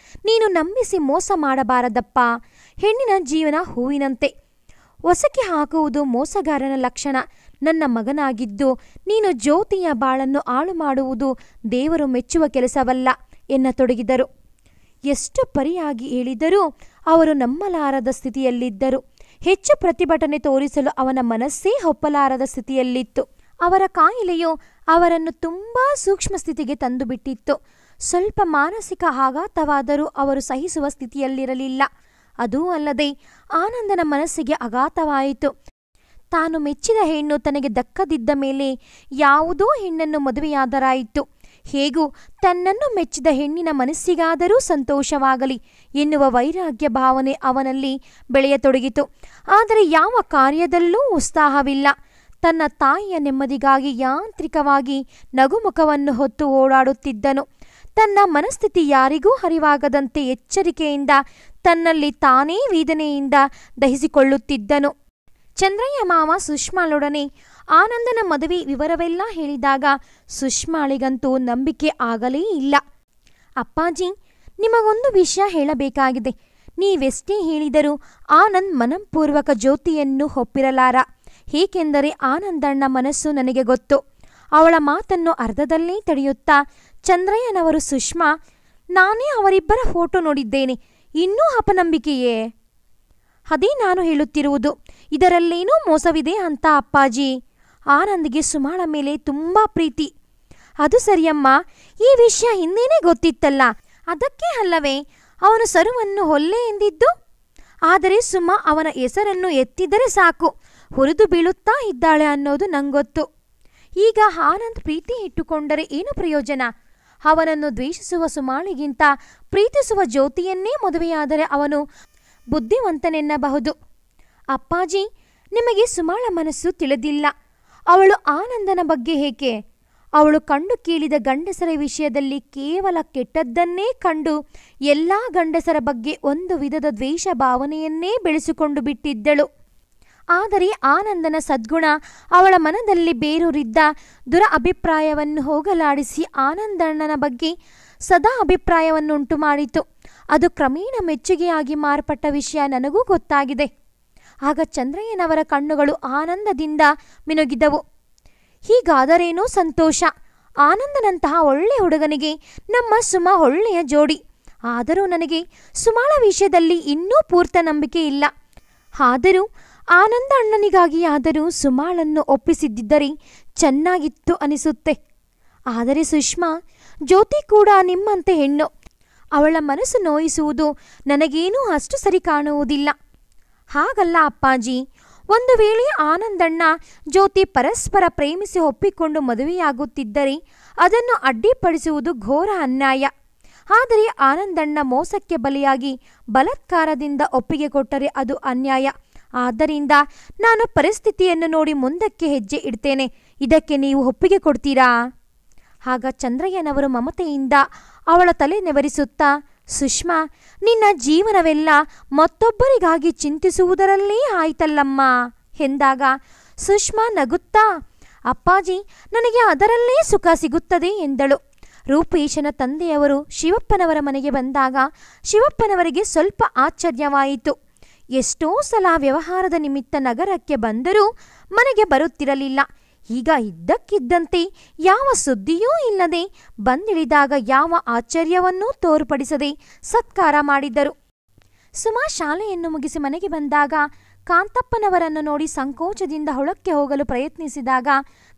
ನೀನು ನಂಬಿಸಿ ಮೋಸ ಮಾಡಬಾರದಪ್ಪ. ಹೆಣ್ಣಿನ ಜೀವನ ಹೂವಿನಂತೆ, ಹೊಸಕಿ ಹಾಕುವುದು ಮೋಸಗಾರನ ಲಕ್ಷಣ. ನನ್ನ ಮಗನಾಗಿದ್ದು ನೀನು ಜ್ಯೋತಿಯ ಬಾಳನ್ನು ಹಾಳು ಮಾಡುವುದು ದೇವರು ಮೆಚ್ಚುವ ಕೆಲಸವಲ್ಲ ಎನ್ನತೊಡಗಿದರು. ಎಷ್ಟು ಪರಿಯಾಗಿ ಹೇಳಿದರೂ ಅವರು ನಂಬಲಾರದ ಸ್ಥಿತಿಯಲ್ಲಿದ್ದರು. ಹೆಚ್ಚು ಪ್ರತಿಭಟನೆ ತೋರಿಸಲು ಅವನ ಮನಸ್ಸೇ ಒಪ್ಪಲಾರದ ಸ್ಥಿತಿಯಲ್ಲಿತ್ತು. ಅವರ ಕಾಯಿಲೆಯು ಅವರನ್ನು ತುಂಬಾ ಸೂಕ್ಷ್ಮ ಸ್ಥಿತಿಗೆ ತಂದುಬಿಟ್ಟಿತ್ತು. ಸ್ವಲ್ಪ ಮಾನಸಿಕ ಆಘಾತವಾದರೂ ಅವರು ಸಹಿಸುವ ಸ್ಥಿತಿಯಲ್ಲಿರಲಿಲ್ಲ. ಅದೂ ಅಲ್ಲದೆ ಆನಂದನ ಮನಸ್ಸಿಗೆ ಆಘಾತವಾಯಿತು. ತಾನು ಮೆಚ್ಚಿದ ಹೆಣ್ಣು ತನಗೆ ದಕ್ಕದಿದ್ದ ಮೇಲೆ ಯಾವುದೋ ಹೆಣ್ಣನ್ನು ಮದುವೆಯಾದರಾಯಿತು. ಹೇಗೂ ತನ್ನನ್ನು ಮೆಚ್ಚಿದ ಹೆಣ್ಣಿನ ಮನಸ್ಸಿಗಾದರೂ ಸಂತೋಷವಾಗಲಿ ಎನ್ನುವ ವೈರಾಗ್ಯ ಭಾವನೆ ಅವನಲ್ಲಿ ಬೆಳೆಯತೊಡಗಿತು. ಆದರೆ ಯಾವ ಕಾರ್ಯದಲ್ಲೂ ಉತ್ಸಾಹವಿಲ್ಲ. ತನ್ನ ತಾಯಿಯ ನೆಮ್ಮದಿಗಾಗಿ ಯಾಂತ್ರಿಕವಾಗಿ ನಗುಮುಖವನ್ನು ಹೊತ್ತು ಓಡಾಡುತ್ತಿದ್ದನು. ತನ್ನ ಮನಸ್ಥಿತಿ ಯಾರಿಗೂ ಅರಿವಾಗದಂತೆ ಎಚ್ಚರಿಕೆಯಿಂದ ತನ್ನಲ್ಲಿ ತಾನೇ ವೇದನೆಯಿಂದ ದಹಿಸಿಕೊಳ್ಳುತ್ತಿದ್ದನು. ಚಂದ್ರಯ್ಯ ಮಾವ ಸುಷ್ಮಾಳೊಡನೆ ಆನಂದನ ಮದುವೆ ವಿವರವೆಲ್ಲ ಹೇಳಿದಾಗ ಸುಷ್ಮಾಳಿಗಂತೂ ನಂಬಿಕೆ ಆಗಲೇ ಇಲ್ಲ. ಅಪ್ಪಾಜಿ, ನಿಮಗೊಂದು ವಿಷಯ ಹೇಳಬೇಕಾಗಿದೆ. ನೀವೆಷ್ಟೇ ಹೇಳಿದರೂ ಆನಂದ್ ಮನಃಪೂರ್ವಕ ಜ್ಯೋತಿಯನ್ನು ಒಪ್ಪಿರಲಾರ. ಏಕೆಂದರೆ ಆನಂದಣ್ಣ ಮನಸ್ಸು ನನಗೆ ಗೊತ್ತು. ಅವಳ ಮಾತನ್ನು ಅರ್ಧದಲ್ಲೇ ತಡೆಯುತ್ತಾ ಚಂದ್ರಯ್ಯನವರು, ಸುಷ್ಮಾ, ನಾನೇ ಅವರಿಬ್ಬರ ಫೋಟೋ ನೋಡಿದ್ದೇನೆ, ಇನ್ನೂ ಅಪನಂಬಿಕೆಯೇ? ಅದೇ ನಾನು ಹೇಳುತ್ತಿರುವುದು. ಇದರಲ್ಲೇನೂ ಮೋಸವಿದೆ ಅಂತ ಅಪ್ಪಾಜಿ. ಆನಂದ್ಗೆ ಸುಮಾಳ ಮೇಲೆ ತುಂಬ ಪ್ರೀತಿ. ಅದು ಸರಿಯಮ್ಮ, ಈ ವಿಷಯ ಹಿಂದೇನೆ ಗೊತ್ತಿತ್ತಲ್ಲ. ಅದಕ್ಕೆ ಅಲ್ಲವೇ ಅವನು ಸರುವನ್ನು ಹೊಲ್ಲೆ ಎಂದಿದ್ದು. ಆದರೆ ಸುಮಾ ಅವನ ಹೆಸರನ್ನು ಎತ್ತಿದರೆ ಸಾಕು, ಹುರಿದು ಬೀಳುತ್ತಾ ಇದ್ದಾಳೆ ಅನ್ನೋದು ನಂಗೊತ್ತು. ಈಗ ಆನಂದ್ ಪ್ರೀತಿ ಇಟ್ಟುಕೊಂಡರೆ ಏನು ಪ್ರಯೋಜನ? ಅವನನ್ನು ದ್ವೇಷಿಸುವ ಸುಮಾಳಿಗಿಂತ ಪ್ರೀತಿಸುವ ಜ್ಯೋತಿಯನ್ನೇ ಮದುವೆಯಾದರೆ ಅವನು ಬುದ್ಧಿವಂತನೆನ್ನಬಹುದು. ಅಪ್ಪಾಜಿ, ನಿಮಗೆ ಸುಮಾಳ ಮನಸ್ಸು ತಿಳಿದಿಲ್ಲ. ಅವಳು ಆನಂದನ ಬಗ್ಗೆ ಏಕೆ? ಅವಳು ಕಂಡು ಕೇಳಿದ ಗಂಡಸರ ವಿಷಯದಲ್ಲಿ ಕೇವಲ ಕೆಟ್ಟದ್ದನ್ನೇ ಕಂಡು ಎಲ್ಲ ಗಂಡಸರ ಬಗ್ಗೆ ಒಂದು ವಿಧದ ದ್ವೇಷ ಭಾವನೆಯನ್ನೇ ಬೆಳೆಸಿಕೊಂಡು ಬಿಟ್ಟಿದ್ದಳು. ಆದರೆ ಆನಂದನ ಸದ್ಗುಣ ಅವಳ ಮನದಲ್ಲಿ ಬೇರೂರಿದ್ದ ದುರ ಅಭಿಪ್ರಾಯವನ್ನು ಹೋಗಲಾಡಿಸಿ ಆನಂದಣ್ಣನ ಬಗ್ಗೆ ಸದಾ ಅಭಿಪ್ರಾಯವನ್ನುಂಟು ಮಾಡಿತು. ಅದು ಕ್ರಮೇಣ ಮೆಚ್ಚುಗೆಯಾಗಿ ಮಾರ್ಪಟ್ಟ ವಿಷಯ ನನಗೂ ಗೊತ್ತಾಗಿದೆ. ಆಗ ಚಂದ್ರಯ್ಯನವರ ಕಣ್ಣುಗಳು ಆನಂದದಿಂದ ಮಿನುಗಿದವು. ಹೀಗಾದರೇನೋ ಸಂತೋಷ. ಆನಂದನಂತಹ ಒಳ್ಳೆಯ ಹುಡುಗನಿಗೆ ನಮ್ಮ ಸುಮಾ ಒಳ್ಳೆಯ ಜೋಡಿ. ಆದರೂ ನನಗೆ ಸುಮಾಳ ವಿಷಯದಲ್ಲಿ ಇನ್ನೂ ಪೂರ್ತ ನಂಬಿಕೆ ಇಲ್ಲ. ಆದರೂ ಆನಂದ ಅಣ್ಣನಿಗಾಗಿಯಾದರೂ ಸುಮಾಳನ್ನು ಒಪ್ಪಿಸಿದ್ದರೆ ಚೆನ್ನಾಗಿತ್ತು ಅನಿಸುತ್ತೆ. ಆದರೆ ಸುಷ್ಮಾ, ಜ್ಯೋತಿ ಕೂಡ ನಿಮ್ಮಂತೆ ಹೆಣ್ಣು. ಅವಳ ಮನಸ್ಸು ನೋಯಿಸುವುದು ನನಗೇನೂ ಅಷ್ಟು ಸರಿ ಕಾಣುವುದಿಲ್ಲ. ಹಾಗಲ್ಲ ಅಪ್ಪಾಜಿ. ಒಂದು ವೇಳೆ ಆನಂದಣ್ಣ ಜ್ಯೋತಿ ಪರಸ್ಪರ ಪ್ರೇಮಿಸಿ ಒಪ್ಪಿಕೊಂಡು ಮದುವೆಯಾಗುತ್ತಿದ್ದರೆ ಅದನ್ನು ಅಡ್ಡಿಪಡಿಸುವುದು ಘೋರ ಅನ್ಯಾಯ. ಆದರೆ ಆನಂದಣ್ಣ ಮೋಸಕ್ಕೆ ಬಲಿಯಾಗಿ ಬಲಾತ್ಕಾರದಿಂದ ಒಪ್ಪಿಗೆ ಕೊಟ್ಟರೆ ಅದು ಅನ್ಯಾಯ. ಆದ್ದರಿಂದ ನಾನು ಪರಿಸ್ಥಿತಿಯನ್ನು ನೋಡಿ ಮುಂದಕ್ಕೆ ಹೆಜ್ಜೆ ಇಡ್ತೇನೆ. ಇದಕ್ಕೆ ನೀವು ಒಪ್ಪಿಗೆ ಕೊಡ್ತೀರಾ? ಆಗ ಚಂದ್ರಯ್ಯನವರು ಮಮತೆಯಿಂದ ಅವಳ ತಲೆ ನೆವರಿಸುತ್ತಾ, ಸುಷ್ಮಾ, ನಿನ್ನ ಜೀವನವೆಲ್ಲ ಮತ್ತೊಬ್ಬರಿಗಾಗಿ ಚಿಂತಿಸುವುದರಲ್ಲೇ ಆಯ್ತಲ್ಲಮ್ಮ ಎಂದಾಗ ಸುಷ್ಮಾ ನಗುತ್ತಾ, ಅಪ್ಪಾಜಿ, ನನಗೆ ಅದರಲ್ಲೇ ಸುಖ ಸಿಗುತ್ತದೆ ಎಂದಳು. ರೂಪೇಶನ ತಂದೆಯವರು ಶಿವಪ್ಪನವರ ಮನೆಗೆ ಬಂದಾಗ ಶಿವಪ್ಪನವರಿಗೆ ಸ್ವಲ್ಪ ಆಶ್ಚರ್ಯವಾಯಿತು. ಎಷ್ಟೋ ಸಲ ವ್ಯವಹಾರದ ನಿಮಿತ್ತ ನಗರಕ್ಕೆ ಬಂದರೂ ಮನೆಗೆ ಬರುತ್ತಿರಲಿಲ್ಲ. ಈಗ ಇದ್ದಕ್ಕಿದ್ದಂತೆ ಯಾವ ಸುದ್ದಿಯೂ ಇಲ್ಲದೆ ಬಂದಿಳಿದಾಗ ಯಾವ ಆಶ್ಚರ್ಯವನ್ನೂ ತೋರ್ಪಡಿಸದೆ ಸತ್ಕಾರ ಮಾಡಿದ್ದರು. ಸುಮಾ ಶಾಲೆಯನ್ನು ಮುಗಿಸಿ ಮನೆಗೆ ಬಂದಾಗ ಕಾಂತಪ್ಪನವರನ್ನು ನೋಡಿ ಸಂಕೋಚದಿಂದ ಹೊಳಕ್ಕೆ ಹೋಗಲು ಪ್ರಯತ್ನಿಸಿದಾಗ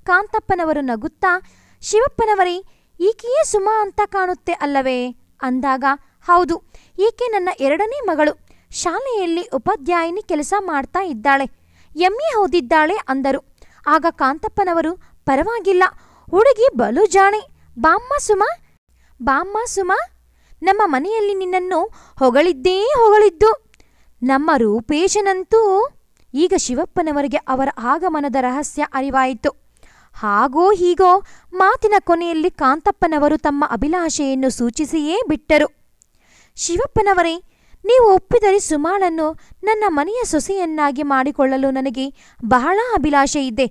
ಕಾಂತಪ್ಪನವರು ನಗುತ್ತಾ, ಶಿವಪ್ಪನವರೇ, ಈಕೆಯೇ ಸುಮಾ ಅಂತ ಕಾಣುತ್ತೆ ಅಲ್ಲವೇ ಅಂದಾಗ, ಹೌದು, ಈಕೆ ನನ್ನ ಎರಡನೇ ಮಗಳು. ಶಾಲೆಯಲ್ಲಿ ಉಪಾಧ್ಯಾಯಿನಿ ಕೆಲಸ ಮಾಡ್ತಾ ಇದ್ದಾಳೆ. ಎಮ್ಮೆ ಓದಿದ್ದಾಳೆ ಅಂದರು. ಆಗ ಕಾಂತಪ್ಪನವರು, ಪರವಾಗಿಲ್ಲ, ಹುಡುಗಿ ಬಲು ಜಾಣೆ. ಬಾಮ್ಮ ಸುಮಾ, ಬಾಮ್ಮ ಸುಮಾ, ನಮ್ಮ ಮನೆಯಲ್ಲಿ ನಿನ್ನನ್ನು ಹೊಗಳಿದ್ದು ನಮ್ಮ ರೂಪೇಶನಂತೂ. ಈಗ ಶಿವಪ್ಪನವರಿಗೆ ಅವರ ಆಗಮನದ ರಹಸ್ಯ ಅರಿವಾಯಿತು. ಹಾಗೋ ಹೀಗೋ ಮಾತಿನ ಕೊನೆಯಲ್ಲಿ ಕಾಂತಪ್ಪನವರು ತಮ್ಮ ಅಭಿಲಾಷೆಯನ್ನು ಸೂಚಿಸಿಯೇ ಬಿಟ್ಟರು. ಶಿವಪ್ಪನವರೇ, ನೀವು ಒಪ್ಪಿದರೆ ಸುಮಾಳನ್ನು ನನ್ನ ಮನೆಯ ಸೊಸೆಯನ್ನಾಗಿ ಮಾಡಿಕೊಳ್ಳಲು ನನಗೆ ಬಹಳ ಅಭಿಲಾಷೆ ಇದೆ.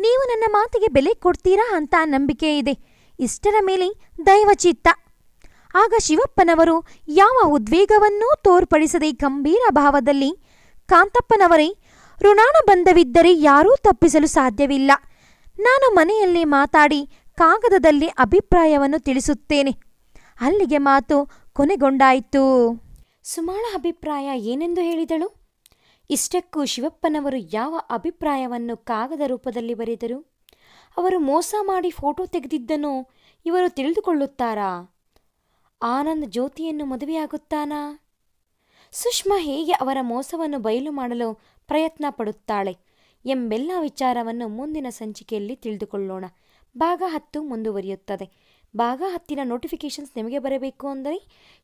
ನೀವು ನನ್ನ ಮಾತಿಗೆ ಬೆಲೆ ಕೊಡ್ತೀರಾ ಅಂತ ನಂಬಿಕೆ ಇದೆ. ಇಷ್ಟರ ಮೇಲೆ ದೈವಚಿತ್ತ. ಆಗ ಶಿವಪ್ಪನವರು ಯಾವ ಉದ್ವೇಗವನ್ನೂ ತೋರ್ಪಡಿಸದೆ ಗಂಭೀರ ಭಾವದಲ್ಲಿ, ಕಾಂತಪ್ಪನವರೇ, ಋಣಾನುಬಂಧವಿದ್ದರೆ ಯಾರೂ ತಪ್ಪಿಸಲು ಸಾಧ್ಯವಿಲ್ಲ. ನಾನು ಮನೆಯಲ್ಲಿ ಮಾತಾಡಿ ಕಾಗದದಲ್ಲಿ ಅಭಿಪ್ರಾಯವನ್ನು ತಿಳಿಸುತ್ತೇನೆ. ಅಲ್ಲಿಗೆ ಮಾತು ಕೊನೆಗೊಂಡಾಯಿತು. ಸುಮಾಳ ಅಭಿಪ್ರಾಯ ಏನೆಂದು ಹೇಳಿದಳು? ಇಷ್ಟಕ್ಕೂ ಶಿವಪ್ಪನವರು ಯಾವ ಅಭಿಪ್ರಾಯವನ್ನು ಕಾಗದ ರೂಪದಲ್ಲಿ ಬರೆದರು? ಅವರು ಮೋಸ ಮಾಡಿ ಫೋಟೋ ತೆಗೆದಿದ್ದನ್ನು ಇವರು ತಿಳಿದುಕೊಳ್ಳುತ್ತಾರಾ? ಆನಂದ್ ಜ್ಯೋತಿಯನ್ನು ಮದುವೆಯಾಗುತ್ತಾನಾ? ಸುಷ್ಮಾ ಹೇಗೆ ಅವರ ಮೋಸವನ್ನು ಬಯಲು ಮಾಡಲು ಪ್ರಯತ್ನ ಪಡುತ್ತಾಳೆ ಎಂಬೆಲ್ಲ ವಿಚಾರವನ್ನು ಮುಂದಿನ ಸಂಚಿಕೆಯಲ್ಲಿ ತಿಳಿದುಕೊಳ್ಳೋಣ. ಭಾಗ 10 ಮುಂದುವರಿಯುತ್ತದೆ. ಭಾಗ 10ನ ನೋಟಿಫಿಕೇಷನ್ಸ್ ನಿಮಗೆ ಬರಬೇಕು ಅಂದರೆ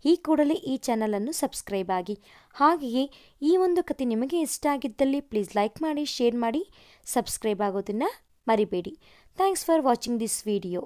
ಈ ಕೂಡಲೇ ಈ ಚಾನಲನ್ನು ಸಬ್ಸ್ಕ್ರೈಬ್ ಆಗಿ. ಹಾಗೆಯೇ ಈ ಒಂದು ಕತೆ ನಿಮಗೆ ಇಷ್ಟ ಆಗಿದ್ದಲ್ಲಿ ಪ್ಲೀಸ್ ಲೈಕ್ ಮಾಡಿ, ಶೇರ್ ಮಾಡಿ, ಸಬ್ಸ್ಕ್ರೈಬ್ ಆಗೋದನ್ನು ಮರಿಬೇಡಿ. Thanks for watching this video.